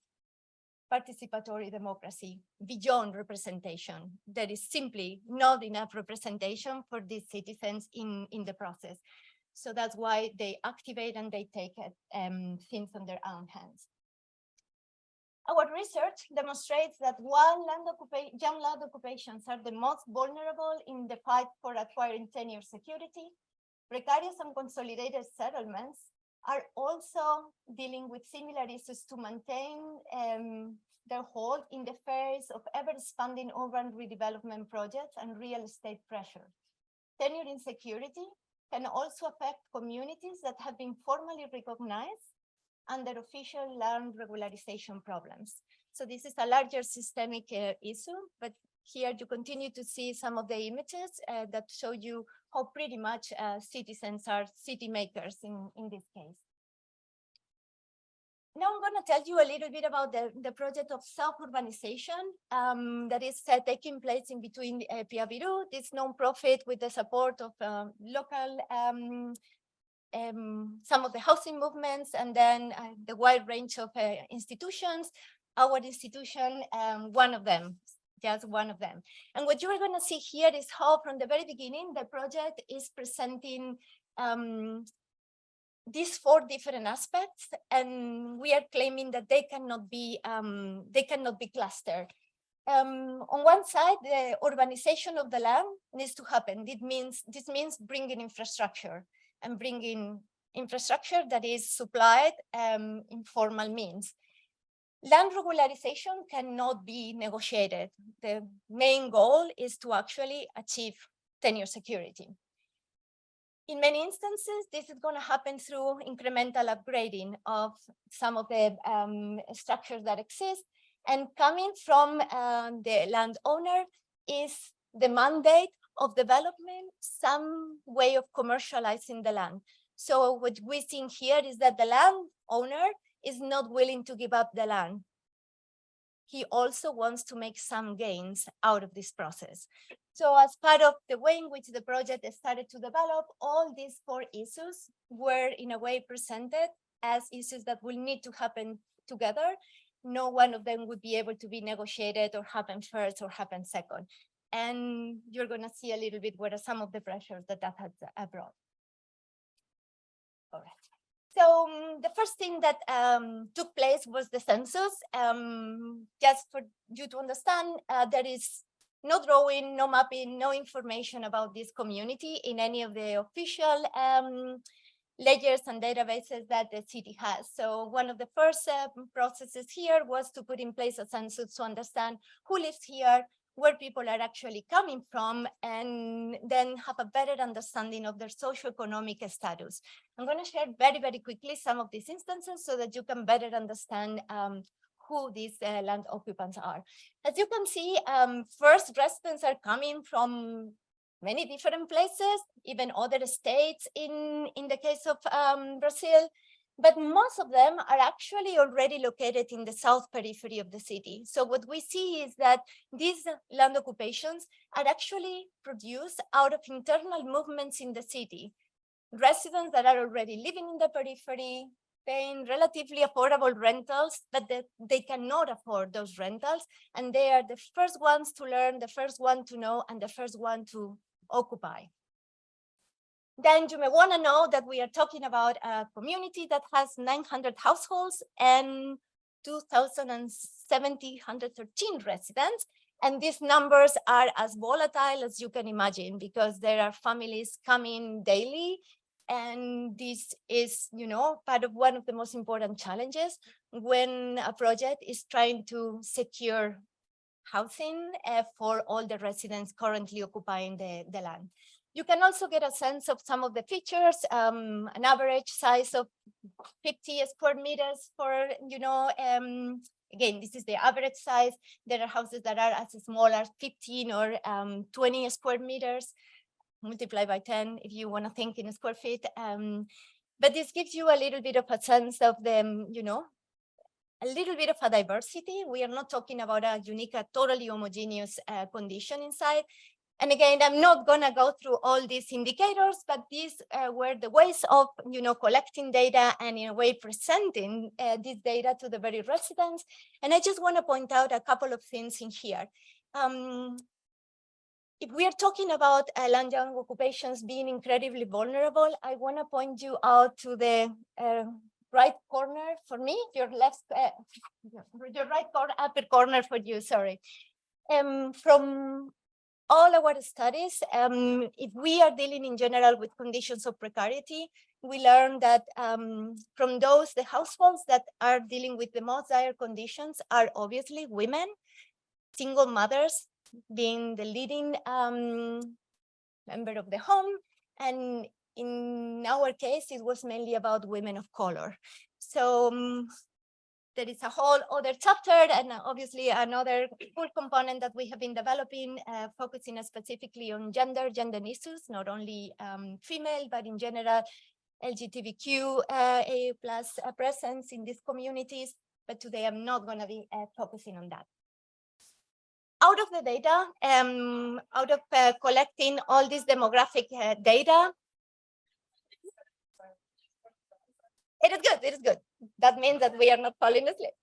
participatory democracy beyond representation. There is simply not enough representation for these citizens in the process. So that's why they activate and they take things on their own hands. Our research demonstrates that while young land occupations are the most vulnerable in the fight for acquiring tenure security, precarious and consolidated settlements are also dealing with similar issues to maintain their hold in the face of ever-expanding urban redevelopment projects and real estate pressure. Tenure insecurity can also affect communities that have been formally recognized under official land regularization programs. So this is a larger systemic issue, but here you continue to see some of the images that show you how pretty much citizens are city makers in this case. Now I'm going to tell you a little bit about the project of self-urbanization that is taking place in between Pia Viru, this nonprofit with the support of local some of the housing movements, and then the wide range of institutions. Our institution, one of them, just one of them. And what you are going to see here is how from the very beginning, the project is presenting these 4 different aspects, and we are claiming that they cannot be clustered. On one side, the urbanization of the land needs to happen. This means bringing infrastructure, and bringing infrastructure that is supplied in formal means. Land regularization cannot be negotiated. The main goal is to actually achieve tenure security. In many instances, this is going to happen through incremental upgrading of some of the structures that exist. And coming from the landowner is the mandate of development, some way of commercializing the land. So what we're seeing here is that the landowner is not willing to give up the land. He also wants to make some gains out of this process. So as part of the way in which the project started to develop, all these 4 issues were in a way presented as issues that will need to happen together. No one of them would be able to be negotiated or happen first or happen second. And you're going to see a little bit what are some of the pressures that has brought. All right. So the first thing that took place was the census. Just for you to understand, there is no drawing, no mapping, no information about this community in any of the official ledgers and databases that the city has. So one of the first processes here was to put in place a census to understand who lives here, where people are actually coming from, and then have a better understanding of their socioeconomic status. I'm going to share very, very quickly some of these instances so that you can better understand who these land occupants are. As you can see, first residents are coming from many different places, even other states in the case of Brazil. But most of them are actually already located in the south periphery of the city. So what we see is that these land occupations are actually produced out of internal movements in the city. Residents that are already living in the periphery, paying relatively affordable rentals, but they cannot afford those rentals. And they are the first ones to learn, the first one to know, and the first one to occupy. Then you may want to know that we are talking about a community that has 900 households and 2,713 residents. And these numbers are as volatile as you can imagine, because there are families coming daily. And this is, part of one of the most important challenges when a project is trying to secure housing for all the residents currently occupying the land. You can also get a sense of some of the features, an average size of 50 square meters for, again, this is the average size. There are houses that are as small as 15 or 20 square meters, multiply by 10 if you want to think in square feet. But this gives you a little bit of a sense of them, a little bit of a diversity. We are not talking about a unique, a totally homogeneous condition inside. And again, I'm not going to go through all these indicators, but these were the ways of, collecting data and in a way presenting this data to the very residents. And I just want to point out a couple of things in here. If we are talking about land young occupations being incredibly vulnerable, I want to point you out to the right corner for me, your left, your right corner, upper corner for you, sorry. From all our studies, if we are dealing in general with conditions of precarity, we learn that from those, the households that are dealing with the most dire conditions are obviously women, single mothers being the leading member of the home. And in our case, it was mainly about women of color. So there is a whole other chapter and obviously another full component that we have been developing, focusing specifically on gender issues, not only female, but in general, LGBTQ plus presence in these communities. But today I'm not going to be focusing on that. Out of the data, out of collecting all this demographic data, It is good, it is good. That means that we are not falling asleep.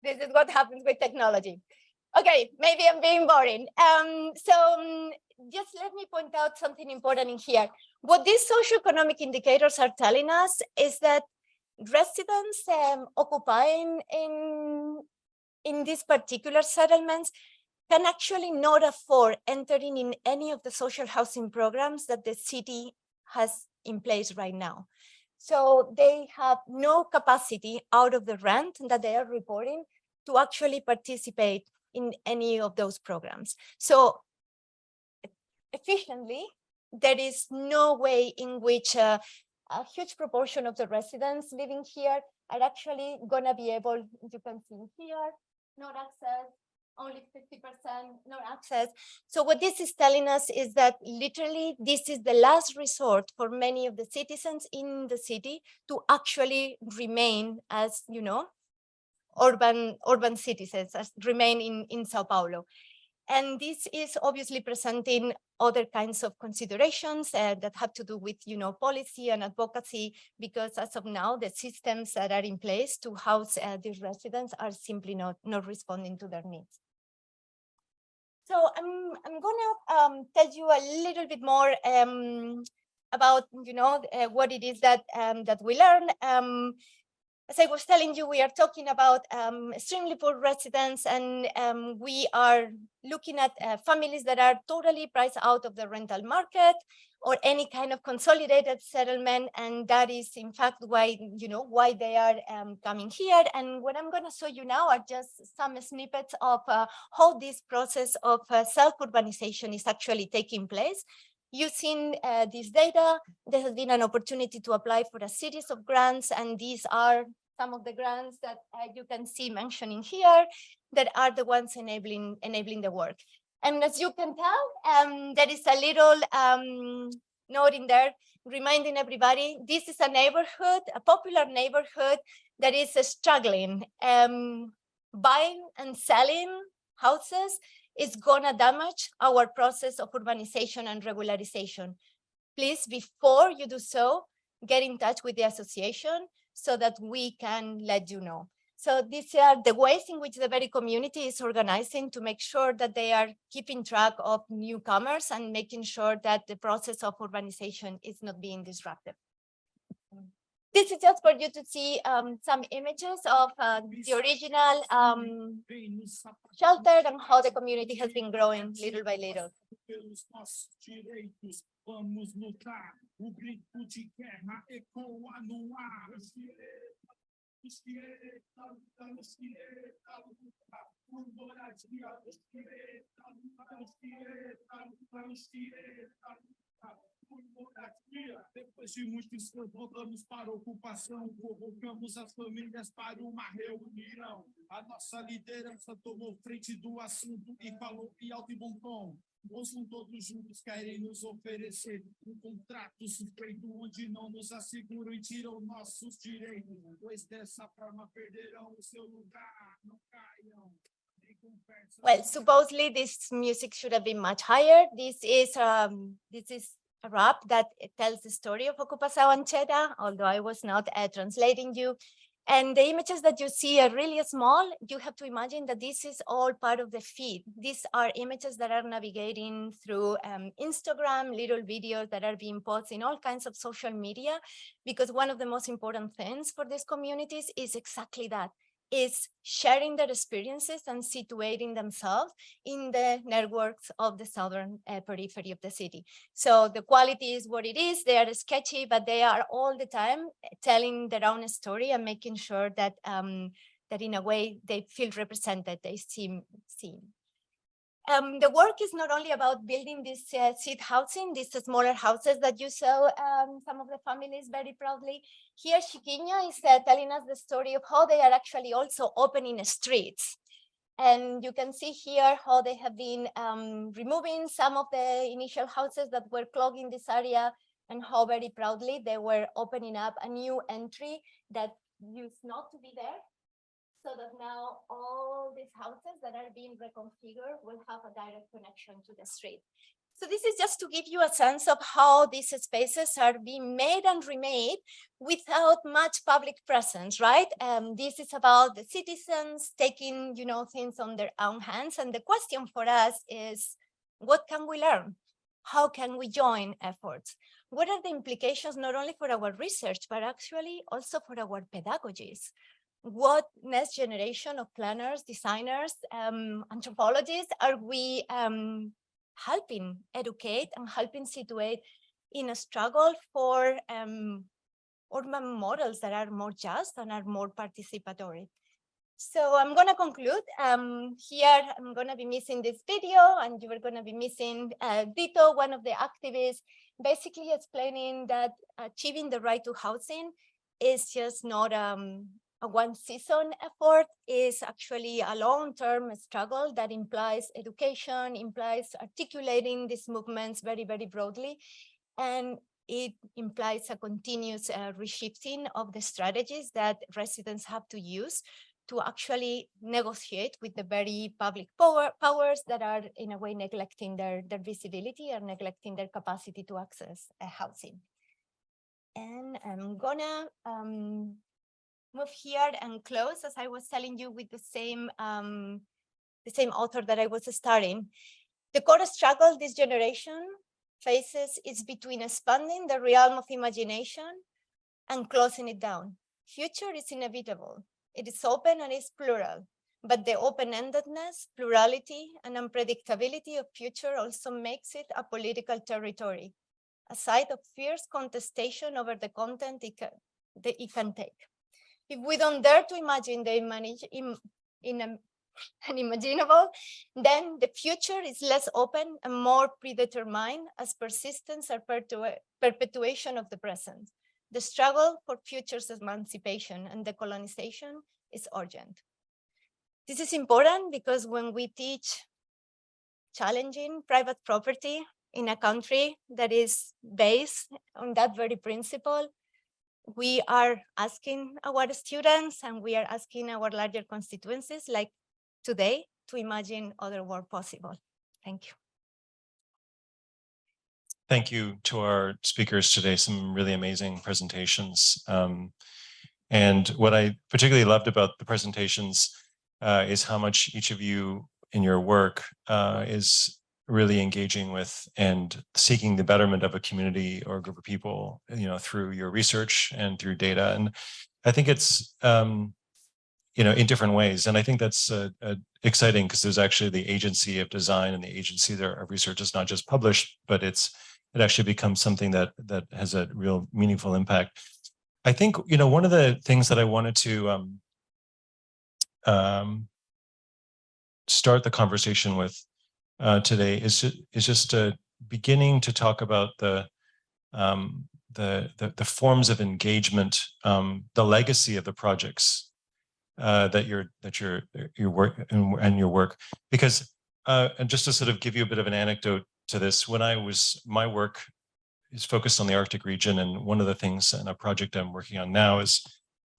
This is what happens with technology. Okay, maybe I'm being boring. Just let me point out something important in here. What these socioeconomic indicators are telling us is that residents occupying in these particular settlements can actually not afford entering in any of the social housing programs that the city has in place right now. So they have no capacity out of the rent that they are reporting to actually participate in any of those programs. So efficiently, there is no way in which a huge proportion of the residents living here are actually gonna be able, you can see here, not access, only 50% not access. So what this is telling us is that literally this is the last resort for many of the citizens in the city to actually remain as, you know, urban citizens, as remain in Sao Paulo. And this is obviously presenting other kinds of considerations that have to do with, you know, policy and advocacy, because as of now, the systems that are in place to house these residents are simply not responding to their needs. So I'm gonna tell you a little bit more about, you know, what it is that that we learn. As I was telling you, we are talking about extremely poor residents, and we are looking at families that are totally priced out of the rental market or any kind of consolidated settlement. And that is in fact why, you know, why they are coming here. And what I'm going to show you now are just some snippets of how this process of self-urbanization is actually taking place. Using this data, there has been an opportunity to apply for a series of grants, and these are some of the grants that you can see mentioning here that are the ones enabling the work. And as you can tell, there is a little note in there reminding everybody this is a neighborhood, a popular neighborhood that is struggling. Buying and selling houses is gonna damage our process of urbanization and regularization. Please, before you do so, get in touch with the association so that we can let you know. So these are the ways in which the very community is organizing to make sure that they are keeping track of newcomers and making sure that the process of urbanization is not being disrupted. This is just for you to see some images of the original shelter and how the community has been growing little by little. Vamos lutar, o grito de guerra ecoa no ar. Depois de muito esforço, voltamos para a ocupação, convocamos as famílias para uma reunião. A nossa liderança tomou frente do assunto e falou em alto e bom tom. Ouçam todos juntos, querem nos oferecer contrato suspeito onde não nos asseguram e tiram nossos direitos, pois dessa forma perderão o seu lugar, não caiam. Well, supposedly this music should have been much higher. This is a rap that tells the story of Ocupação Anchieta, although I was not translating you. And the images that you see are really small. You have to imagine that this is all part of the feed. These are images that are navigating through Instagram, little videos that are being posted in all kinds of social media, because one of the most important things for these communities is exactly that, is sharing their experiences and situating themselves in the networks of the southern periphery of the city. So the quality is what it is. They are sketchy, but they are all the time telling their own story and making sure that that in a way they feel represented, they seem seen. The work is not only about building this seed housing, these smaller houses that you saw some of the families very proudly. Here, Chiquinha is telling us the story of how they are actually also opening streets. And you can see here how they have been removing some of the initial houses that were clogging this area, and how very proudly they were opening up a new entry that used not to be there. So that now all these houses that are being reconfigured will have a direct connection to the street. So this is just to give you a sense of how these spaces are being made and remade without much public presence, right? This is about the citizens taking, things on their own hands. And the question for us is, what can we learn? How can we join efforts? What are the implications not only for our research, but actually also for our pedagogies? What next generation of planners, designers, anthropologists are we helping educate and helping situate in a struggle for urban models that are more just and are more participatory? So I'm going to conclude. Here, I'm going to be missing this video, and you are going to be missing Vito, one of the activists, basically explaining that achieving the right to housing is just not a one season effort, is actually a long-term struggle that implies education, implies articulating these movements very, very broadly. And it implies a continuous reshifting of the strategies that residents have to use to actually negotiate with the very public powers that are in a way neglecting their visibility or neglecting their capacity to access housing. And I'm gonna move here and close, as I was telling you, with the same author that I was starting. The core struggle this generation faces is between expanding the realm of imagination and closing it down. Future is inevitable. It is open and is plural, but the open-endedness, plurality, and unpredictability of future also makes it a political territory, a site of fierce contestation over the content it can take. If we don't dare to imagine the unimaginable, then the future is less open and more predetermined as persistence or perpetuation of the present. The struggle for future's emancipation and decolonization is urgent. This is important because when we teach challenging private property in a country that is based on that very principle, we are asking our students and we are asking our larger constituencies, like today, to imagine other world possible. Thank you. Thank you to our speakers today, some really amazing presentations. And what I particularly loved about the presentations is how much each of you in your work is really engaging with and seeking the betterment of a community or a group of people, through your research and through data. And I think it's, in different ways. And I think that's exciting because there's actually the agency of design and the agency of research is not just published, but it actually becomes something that has a real meaningful impact. I think, one of the things that I wanted to start the conversation with today is just beginning to talk about the forms of engagement, the legacy of the projects that your work, because and just to sort of give you a bit of an anecdote to this, my work is focused on the Arctic region, and one of the things in a project I'm working on now is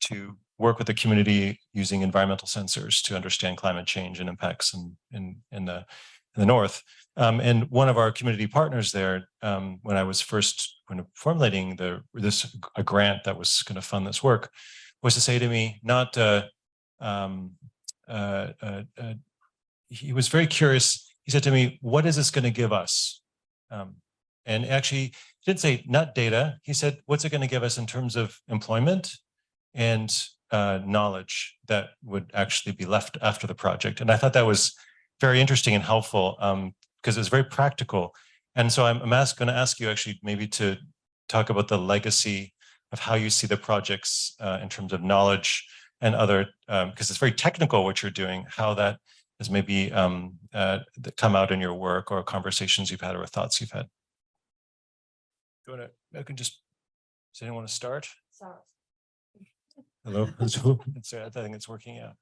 to work with the community using environmental sensors to understand climate change and impacts in the north. And one of our community partners there, when I was first formulating a grant that was going to fund this work, was to say to me, he was very curious. He said to me, "What is this going to give us?" And actually, he didn't say not data. He said, "What's it going to give us in terms of employment and knowledge that would actually be left after the project?" And I thought that was very interesting and helpful because it was very practical. And so I'm going to ask you actually maybe to talk about the legacy of how you see the projects in terms of knowledge and other, because it's very technical what you're doing, how that has maybe come out in your work or conversations you've had or thoughts you've had. Do you want to, I can just, does anyone want to start? Sorry. Hello, I think it's working out.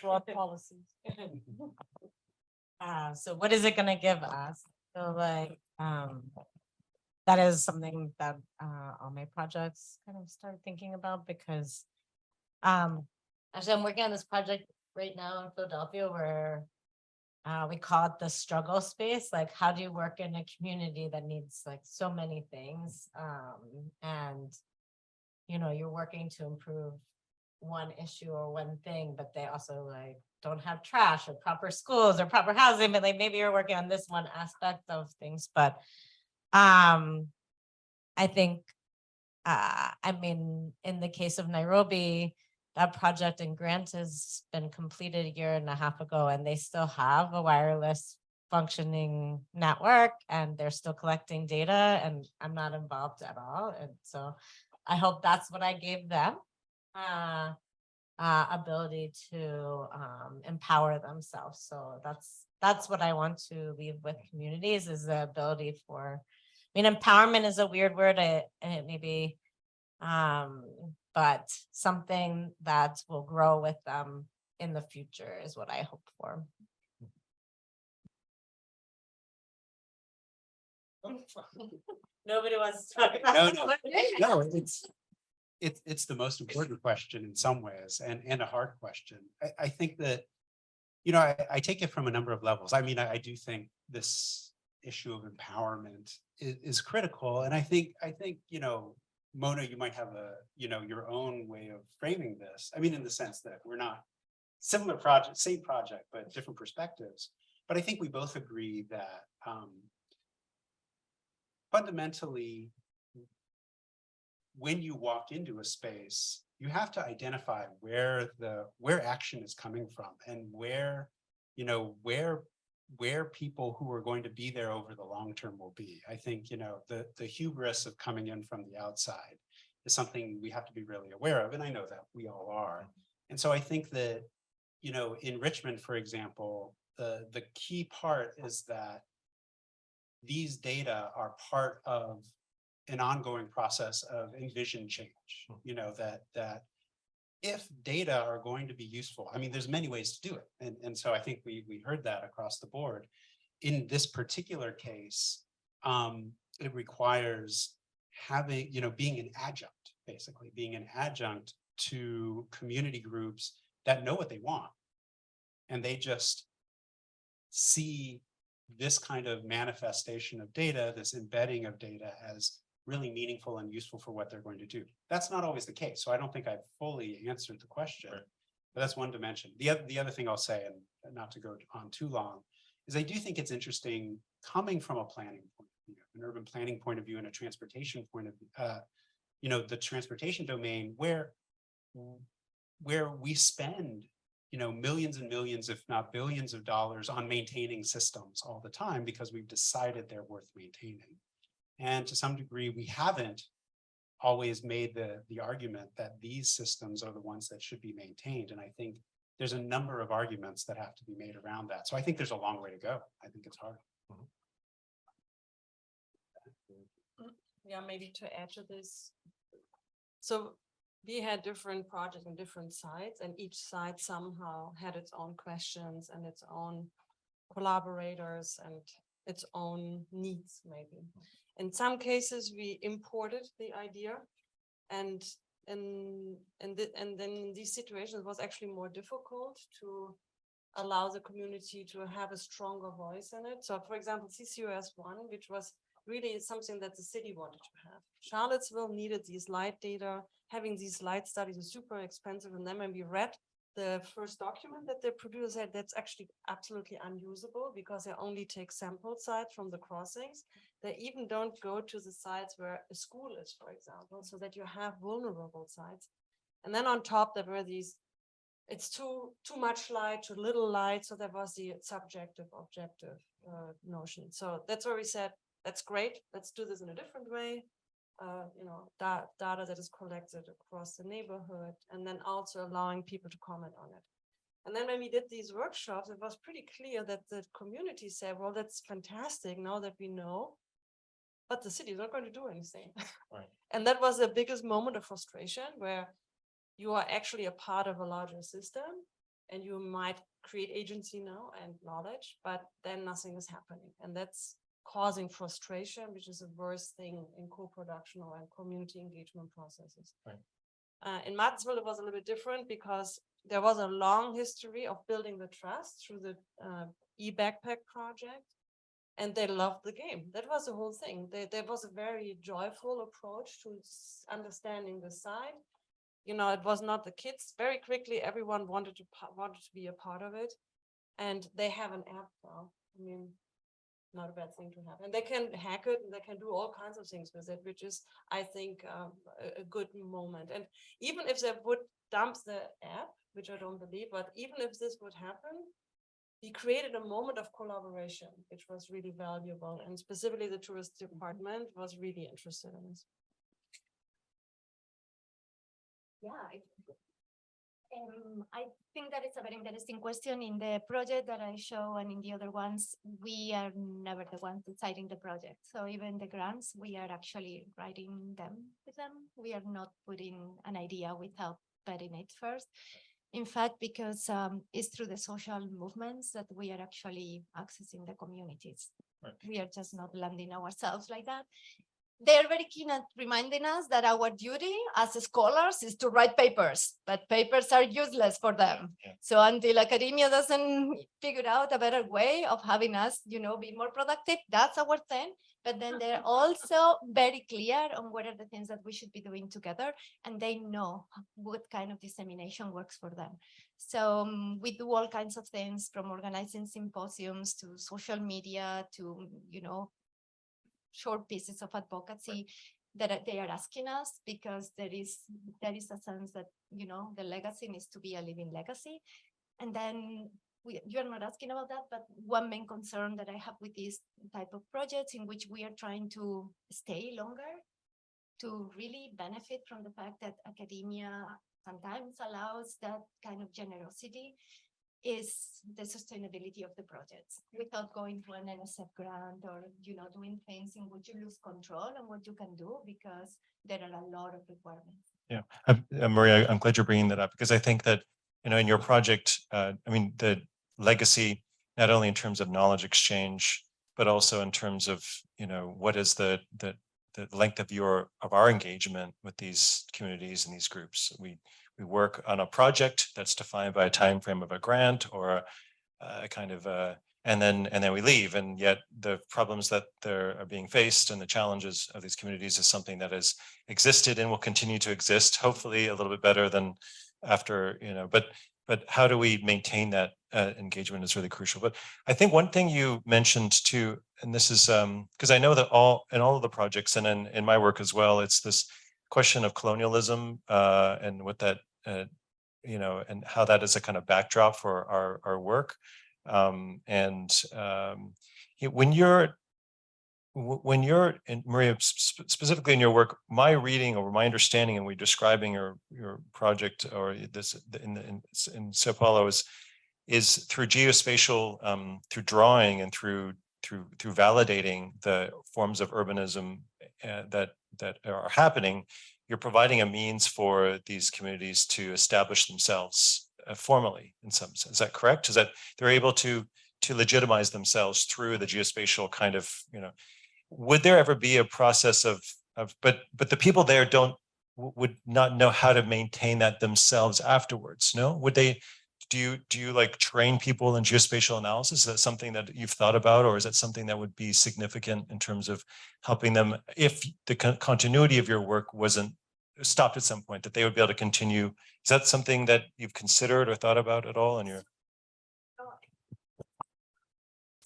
Broad policies. So what is it going to give us? So like, that is something that all my projects kind of start thinking about because actually I'm working on this project right now in Philadelphia where we call it the struggle space. Like, how do you work in a community that needs like so many things? And, you know, you're working to improve one issue or one thing, but they also like don't have trash or proper schools or proper housing, but like maybe you're working on this one aspect of things. But I think, I mean, in the case of Nairobi, that project and grant has been completed a year and a half ago, and they still have a wireless functioning network, and they're still collecting data, and I'm not involved at all. And so I hope that's what I gave them, ability to empower themselves. So that's what I want to leave with communities, is the ability for, I mean, empowerment is a weird word, maybe, but something that will grow with them in the future is what I hope for. Nobody wants to talk about No, it's the most important question in some ways, and a hard question. I think that, you know, I take it from a number of levels. I mean, I do think this issue of empowerment is critical. And I think, you know, Mona, you might have your own way of framing this. I mean, in the sense that we're not similar project, same project, but different perspectives. But I think we both agree that fundamentally, when you walk into a space, you have to identify where action is coming from, and where people who are going to be there over the long term will be. I think, you know, the hubris of coming in from the outside is something we have to be really aware of, and I know that we all are. And so I think that, you know, in Richmond, for example, the key part is that these data are part of an ongoing process of envision change. You know, that if data are going to be useful, I mean, there's many ways to do it. And so I think we heard that across the board. In this particular case, it requires having, you know, being an adjunct, basically being an adjunct to community groups that know what they want. And they just see this kind of manifestation of data, this embedding of data, as really meaningful and useful for what they're going to do. That's not always the case. So I don't think I've fully answered the question, but that's one dimension. The other thing I'll say, and not to go on too long, is I do think it's interesting coming from a planning point of view, an urban planning point of view, and a transportation point of view, you know, the transportation domain, where we spend, you know, millions and millions, if not billions of dollars on maintaining systems all the time, because we've decided they're worth maintaining. And to some degree, we haven't always made the argument that these systems are the ones that should be maintained. And I think there's a number of arguments that have to be made around that. So I think there's a long way to go. I think it's hard. Yeah, maybe to add to this. So we had different projects on different sites, and each site somehow had its own questions and its own collaborators and its own needs, maybe. In some cases, we imported the idea, and then in these situations, it was actually more difficult to allow the community to have a stronger voice in it. So, for example, CCUS1, which was really something that the city wanted to have. Charlottesville needed these light data. Having these light studies is super expensive. And then when we read the first document that the producer said, that's actually absolutely unusable, because they only take sample sites from the crossings. They even don't go to the sites where a school is, for example, so that you have vulnerable sites. And then on top, there were these, it's too much light, too little light. So there was the subjective, objective notion. So that's where we said, that's great. Let's do this in a different way. You know, data that is collected across the neighborhood, and then also allowing people to comment on it. And then when we did these workshops, it was pretty clear that the community said, well, that's fantastic now that we know, but the city is not going to do anything. Right. And that was the biggest moment of frustration, where you are actually a part of a larger system, and you might create agency now and knowledge, but then nothing is happening. And that's causing frustration, which is the worst thing in co-production or in community engagement processes. Right. In Mattsville, it was a little bit different, because there was a long history of building the trust through the e-backpack project. And they loved the game. That was the whole thing. There was a very joyful approach to understanding the site. You know, it was not the kids. Very quickly, everyone wanted to be a part of it. And they have an app now. I mean, not a bad thing to have. And they can hack it and they can do all kinds of things with it, which is, I think, a good moment. And even if they would dump the app, which I don't believe, but even if this would happen, we created a moment of collaboration, which was really valuable. And specifically the tourist department was really interested in this. Yeah, I think that it's a very interesting question. In the project that I show and in the other ones, we are never the ones deciding the project. So even the grants, we are actually writing them with them. We are not putting an idea without vetting it first. In fact, because it's through the social movements that we are actually accessing the communities. Right. We are just not landing ourselves like that. They're very keen at reminding us that our duty as scholars is to write papers, but papers are useless for them. Yeah. So until academia doesn't figure out a better way of having us, you know, be more productive, that's our thing. But then they're also very clear on what are the things that we should be doing together, and they know what kind of dissemination works for them. So we do all kinds of things, from organizing symposiums to social media to, you know, short pieces of advocacy that they are asking us, because there is a sense that, you know, the legacy needs to be a living legacy. And then you're not asking about that, but one main concern that I have with this type of projects in which we are trying to stay longer, to really benefit from the fact that academia sometimes allows that kind of generosity, is the sustainability of the projects without going to an NSF grant or, you know, doing things in which you lose control on what you can do because there are a lot of requirements. Yeah, Maria, I'm glad you're bringing that up, because I think that, you know, in your project, I mean, the legacy, not only in terms of knowledge exchange, but also in terms of, you know, what is the length of our engagement with these communities and these groups. We work on a project that's defined by a time frame of a grant or a kind of and then we leave, and yet the problems that are being faced and the challenges of these communities is something that has existed and will continue to exist, hopefully a little bit better than after, you know, but how do we maintain that engagement is really crucial. But I think one thing you mentioned too, and this is because I know that in all of the projects and in my work as well, it's this question of colonialism and what that you know, and how that is a kind of backdrop for our work. When you're in, Maria, specifically in your work, my reading or my understanding, and we're describing your project or this in Sao Paulo is through geospatial, through drawing and through validating the forms of urbanism that are happening. You're providing a means for these communities to establish themselves formally in some sense. Is that correct? Is that they're able to legitimize themselves through the geospatial kind of, you know, would there ever be a process but the people there would not know how to maintain that themselves afterwards? No? Would they, do you like train people in geospatial analysis? Is that something that you've thought about, or is that something that would be significant in terms of helping them if the continuity of your work wasn't stopped at some point, that they would be able to continue? Is that something that you've considered or thought about at all in your?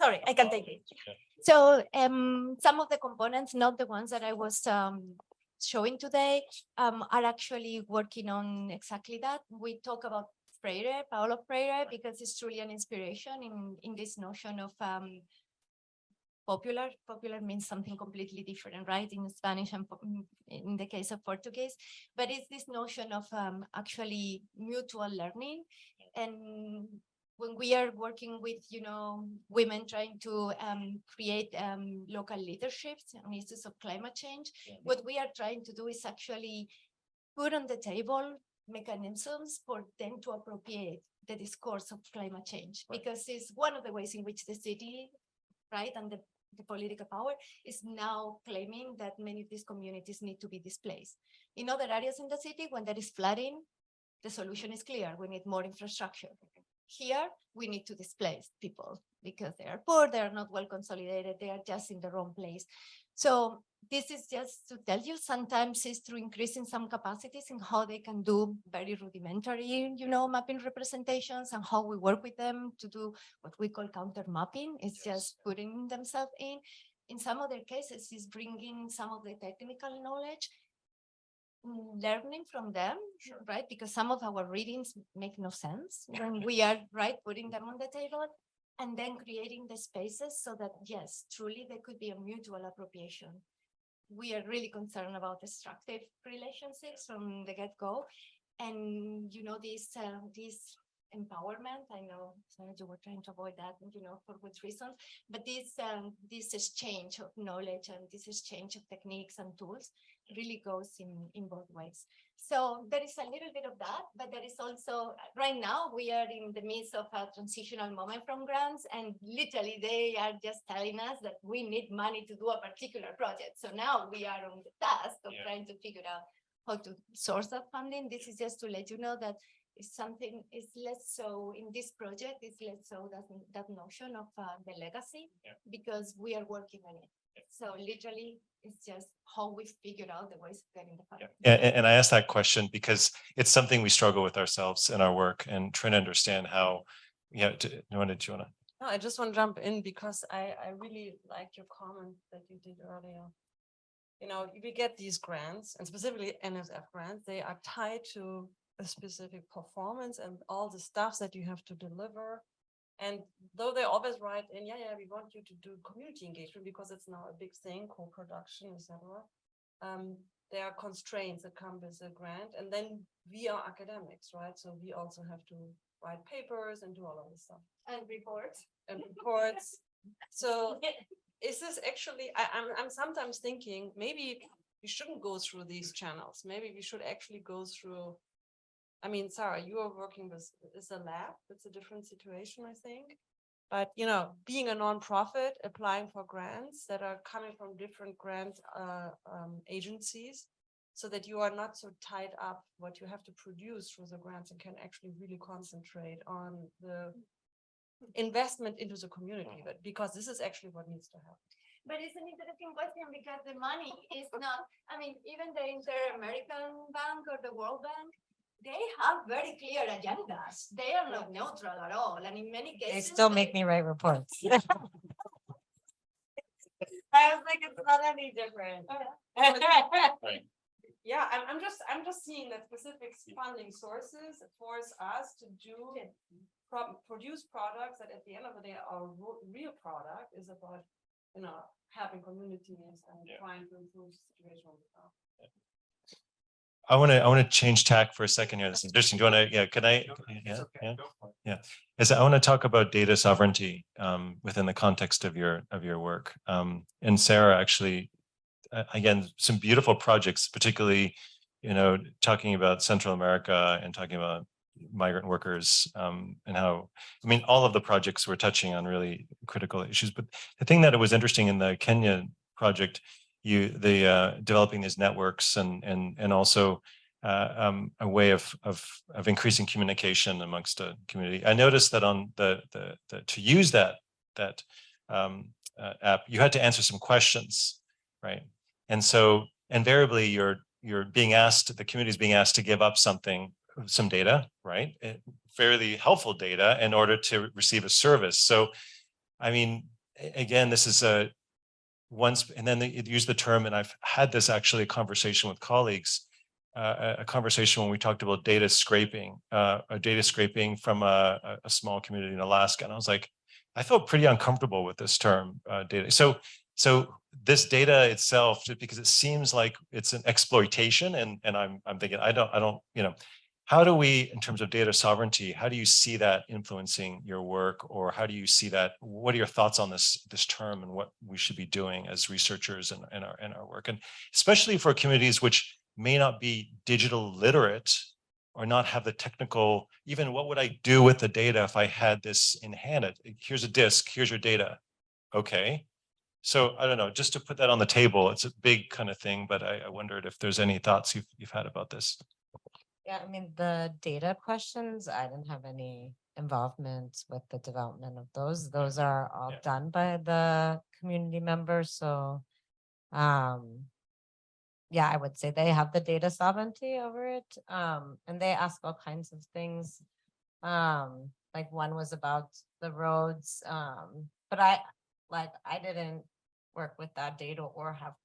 Sorry, I can take it. Okay. So some of the components, not the ones that I was showing today, are actually working on exactly that. We talk about Paulo Freire, because it's truly an inspiration in this notion of popular. Popular means something completely different, right? In Spanish and in the case of Portuguese, but it's this notion of actually mutual learning. And when we are working with, you know, women trying to create local leaderships on issues of climate change, what we are trying to do is actually put on the table mechanisms for them to appropriate the discourse of climate change, because it's one of the ways in which the city, right, and the political power is now claiming that many of these communities need to be displaced. In other areas in the city, when there is flooding, the solution is clear. We need more infrastructure. Here, we need to displace people. because they are poor, they are not well consolidated, they are just in the wrong place. So this is just to tell you, sometimes it's through increasing some capacities in how they can do very rudimentary, mapping representations, and how we work with them to do what we call counter mapping. It's just putting themselves in. In some other cases, it's bringing some of the technical knowledge, learning from them, right? Because some of our readings make no sense when we are putting them on the table, and then creating the spaces so that, yes, truly there could be a mutual appropriation. We are really concerned about destructive relationships from the get-go. And, this empowerment, I know, sorry, you were trying to avoid that, for good reasons, but this exchange of knowledge and this exchange of techniques and tools really goes in both ways. So there is a little bit of that, but there is also, right now, we are in the midst of a transitional moment from grants, and literally they are just telling us that we need money to do a particular project. So now we are on the task of trying to figure out how to source that funding. This is just to let you know that it's something is less so in this project, it's less so that notion of the legacy, because we are working on it. So literally, it's just how we figure out the ways of getting the funding. And I asked that question because it's something we struggle with ourselves in our work and trying to understand how, do you want to? No, I just want to jump in because I really liked your comment that you did earlier. We get these grants, and specifically NSF grants, they are tied to a specific performance and all the stuff that you have to deliver. And though they always write in, we want you to do community engagement because it's now a big thing, co-production, etc. There are constraints that come with the grant, and then we are academics, right? So we also have to write papers and do all of this stuff. And reports. So is this actually, I'm sometimes thinking maybe we shouldn't go through these channels. Maybe we should actually go through, Sarah, you are working with a lab. It's a different situation, I think. But, being a nonprofit, applying for grants that are coming from different grant agencies, so that you are not so tied up what you have to produce through the grants and can actually really concentrate on the investment into the community, but because this is actually what needs to happen. But it's an interesting question because the money is not, even the Inter-American Bank or the World Bank, they have very clear agendas. They are not neutral at all. And in many cases, They still make me write reports. I was like, it's not any different. Yeah, I'm just seeing that specific funding sources force us to produce products that at the end of the day, our real product is about, helping communities and trying to improve the situation. I want to change tack for a second here. This is interesting. Do you want to? Can I? As I want to talk about data sovereignty within the context of your work. And Sarah, actually, again, some beautiful projects, particularly, talking about Central America and talking about migrant workers and how, all of the projects were touching on really critical issues. But the thing that was interesting in the Kenya project, developing these networks and also a way of increasing communication amongst the community. I noticed that on to use that app, you had to answer some questions, right? And so invariably you're being asked, the community is being asked to give up some data, right? Fairly helpful data in order to receive a service. So, again, this is and then they use the term, and I've had this actually a conversation with colleagues, a conversation when we talked about data scraping from a small community in Alaska. And I was like, I felt pretty uncomfortable with this term, data. So this data itself, just because it seems like it's an exploitation, and I'm thinking, I don't, how do we, in terms of data sovereignty, how do you see that influencing your work, or how do you see that? What are your thoughts on this term and what we should be doing as researchers in our work, and especially for communities which may not be digital literate or not have the technical, even what would I do with the data if I had this in hand? Here's a disk, here's your data. Okay. So I don't know, just to put that on the table, it's a big kind of thing, but I wondered if there's any thoughts you've had about this. Yeah, the data questions, I didn't have any involvement with the development of those. Those are all done by the community members. So yeah, I would say they have the data sovereignty over it. And they ask all kinds of things. Like one was about the roads. But I didn't work with that data or have,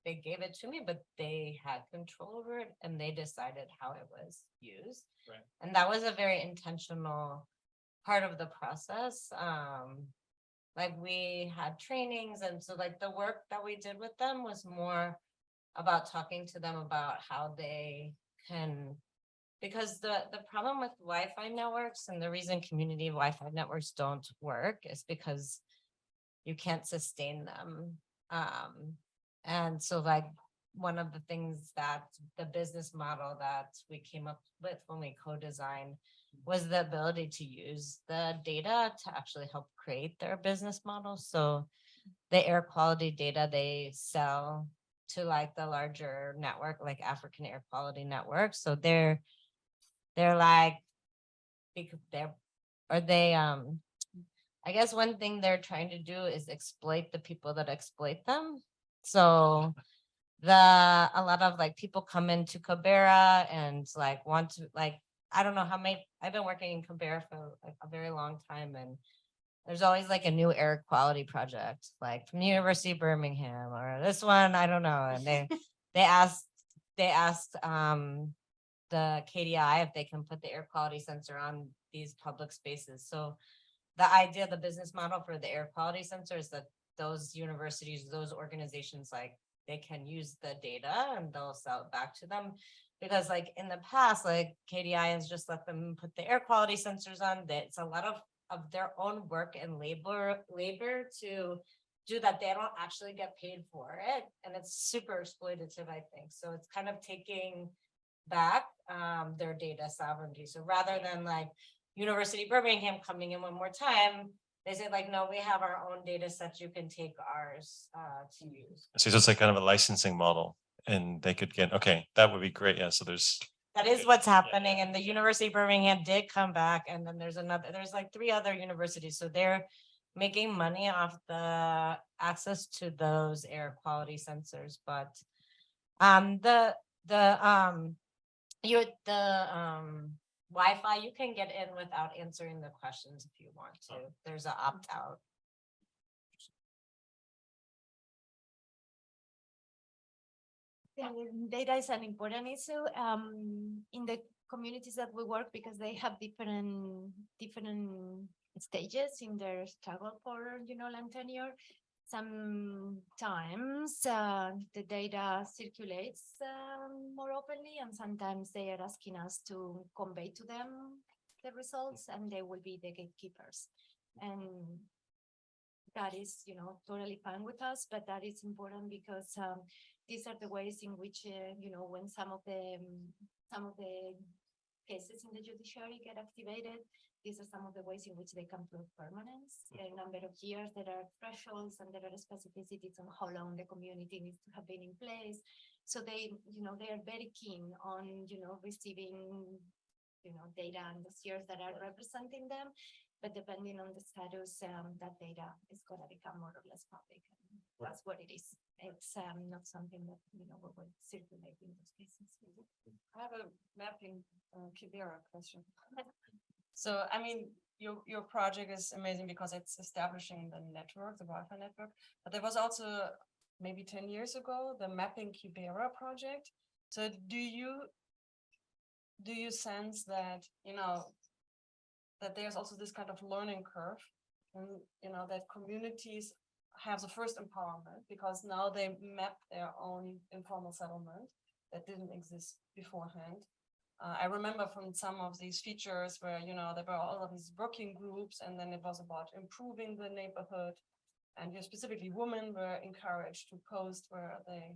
they gave it to me, but they had control over it and they decided how it was used. Right. And that was a very intentional part of the process. Like we had trainings, and so like the work that we did with them was more about talking to them about how they can, because the problem with Wi-Fi networks and the reason community Wi-Fi networks don't work is because you can't sustain them. And so like one of the things that the business model that we came up with when we co-designed was the ability to use the data to actually help create their business model. So the air quality data they sell to like the larger network, like African Air Quality Network. So they're like, I guess one thing they're trying to do is exploit the people that exploit them. So a lot of like people come into Cabera and like want to like, I don't know how many, I've been working in Cabera for like a very long time, and there's always like a new air quality project, like from the University of Birmingham or this one, I don't know. And they asked the KDI if they can put the air quality sensor on these public spaces. So the idea, the business model for the air quality sensor is that those universities, those organizations, like they can use the data and they'll sell it back to them. Because like in the past, like KDI has just let them put the air quality sensors on. That it's a lot of their own work and labor to do that. They don't actually get paid for it. And it's super exploitative, I think. So it's kind of taking back their data sovereignty. So rather than like University of Birmingham coming in one more time, they said like, no, we have our own data sets, you can take ours to use. So it's like kind of a licensing model, and they could get, okay, that would be great. Yeah, so that is what's happening. And the University of Birmingham did come back, and then there's like 3 other universities. So they're making money off the access to those air quality sensors. But Wi-Fi, you can get in without answering the questions if you want to. There's an opt-out. Data is an important issue in the communities that we work, because they have different stages in their struggle for land tenure. Sometimes the data circulates more openly, and sometimes they are asking us to convey to them the results, and they will be the gatekeepers. And that is, totally fine with us, but that is important because these are the ways in which, when some of the cases in the judiciary get activated, these are some of the ways in which they come to permanence. There are a number of years, there are thresholds, and there are specificities on how long the community needs to have been in place. So they, they are very keen on, receiving, data and the years that are representing them. But depending on the status, that data is going to become more or less public. And that's what it is. It's not something that, we will circulate in those cases. I have a mapping Kibera question. So, your project is amazing because it's establishing the network, the Wi-Fi network, but there was also maybe 10 years ago, the Mapping Kibera project. So do you sense that, that there's also this kind of learning curve, and, that communities have the first empowerment because now they map their own informal settlement that didn't exist beforehand. I remember from some of these features where, there were all of these working groups, and then it was about improving the neighborhood, and specifically women were encouraged to post where they,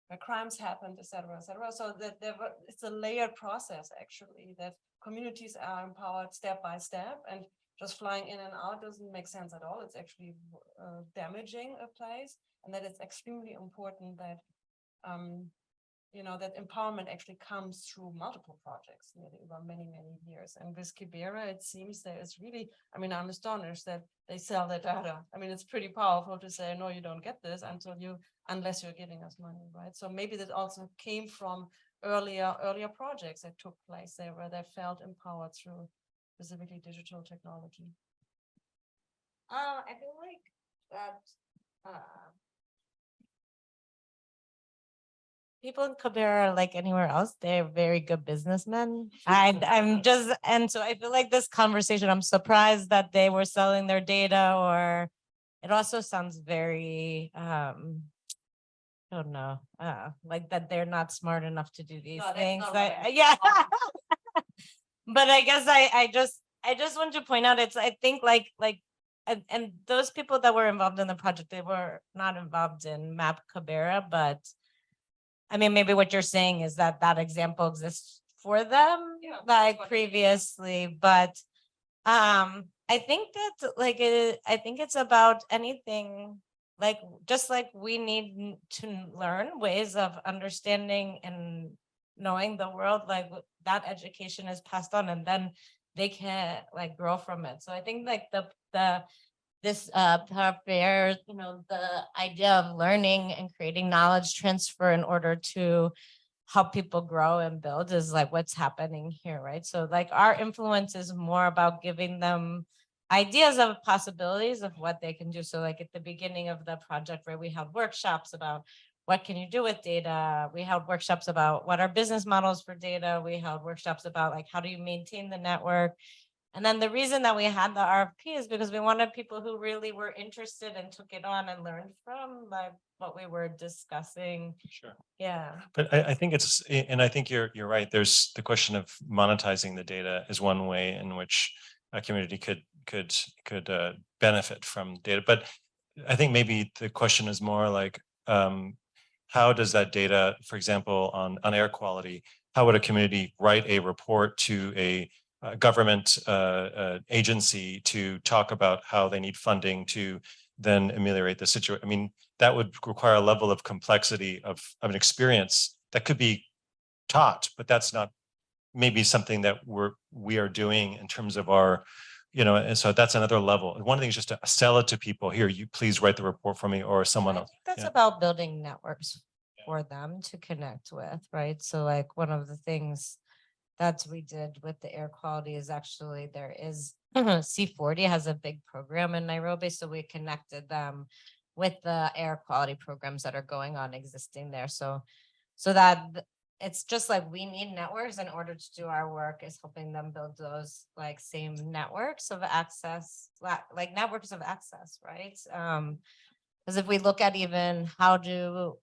where crimes happened, et cetera, et cetera. So that it's a layered process, actually, that communities are empowered step by step, and just flying in and out doesn't make sense at all. It's actually damaging a place, and that it's extremely important that you know, that empowerment actually comes through multiple projects nearly over many, many years. And with Kibera, it seems there is really, I mean, I'm astonished that they sell their data. I mean, it's pretty powerful to say, no, you don't get this unless you're giving us money, right? So maybe that also came from earlier projects that took place there where they felt empowered through specifically digital technology. I feel like that people in Kabera are like anywhere else. They're very good businessmen. And so I feel like this conversation, I'm surprised that they were selling their data, or it also sounds very, I don't know, like that they're not smart enough to do these things. Yeah. But I guess I just want to point out, I think and those people that were involved in the project, they were not involved in Map Kabera, but I mean, maybe what you're saying is that example exists for them, like previously, but I think that I think it's about anything, like just like we need to learn ways of understanding and knowing the world, like that education is passed on, and then they can like grow from it. So I think like this fair, you know, the idea of learning and creating knowledge transfer in order to help people grow and build is like what's happening here, right? So like our influence is more about giving them ideas of possibilities of what they can do. So like at the beginning of the project, where we held workshops about what can you do with data, we held workshops about what are business models for data, we held workshops about like how do you maintain the network. And then the reason that we had the RFP is because we wanted people who really were interested and took it on and learned from like what we were discussing. Sure. Yeah. But I think and I think you're right. There's the question of monetizing the data is one way in which a community could benefit from data. But I think maybe the question is more like, how does that data, for example, on air quality, how would a community write a report to a government agency to talk about how they need funding to then ameliorate the situation? I mean, that would require a level of complexity of an experience that could be taught, but that's not maybe something that we are doing in terms of our, you know, and so that's another level. One thing is just to sell it to people. Here, you please write the report for me, or someone else. That's about building networks for them to connect with, right? So like one of the things that we did with the air quality is actually there is C40 has a big program in Nairobi. So we connected them with the air quality programs that are going on existing there. So that it's just like we need networks in order to do our work, is helping them build those like same networks of access, like networks of access, right? Because if we look at even how do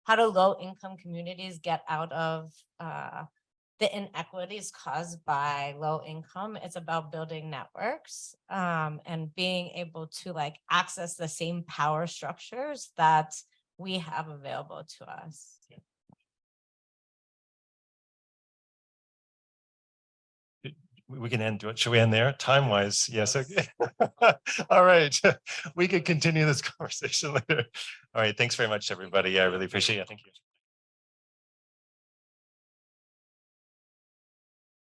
low income communities get out of the inequities caused by low income, it's about building networks and being able to like access the same power structures that we have available to us. We can end it. Should we end there? Time wise, yes. Okay. All right. We could continue this conversation later. All right. Thanks very much, everybody. I really appreciate it. Thank you.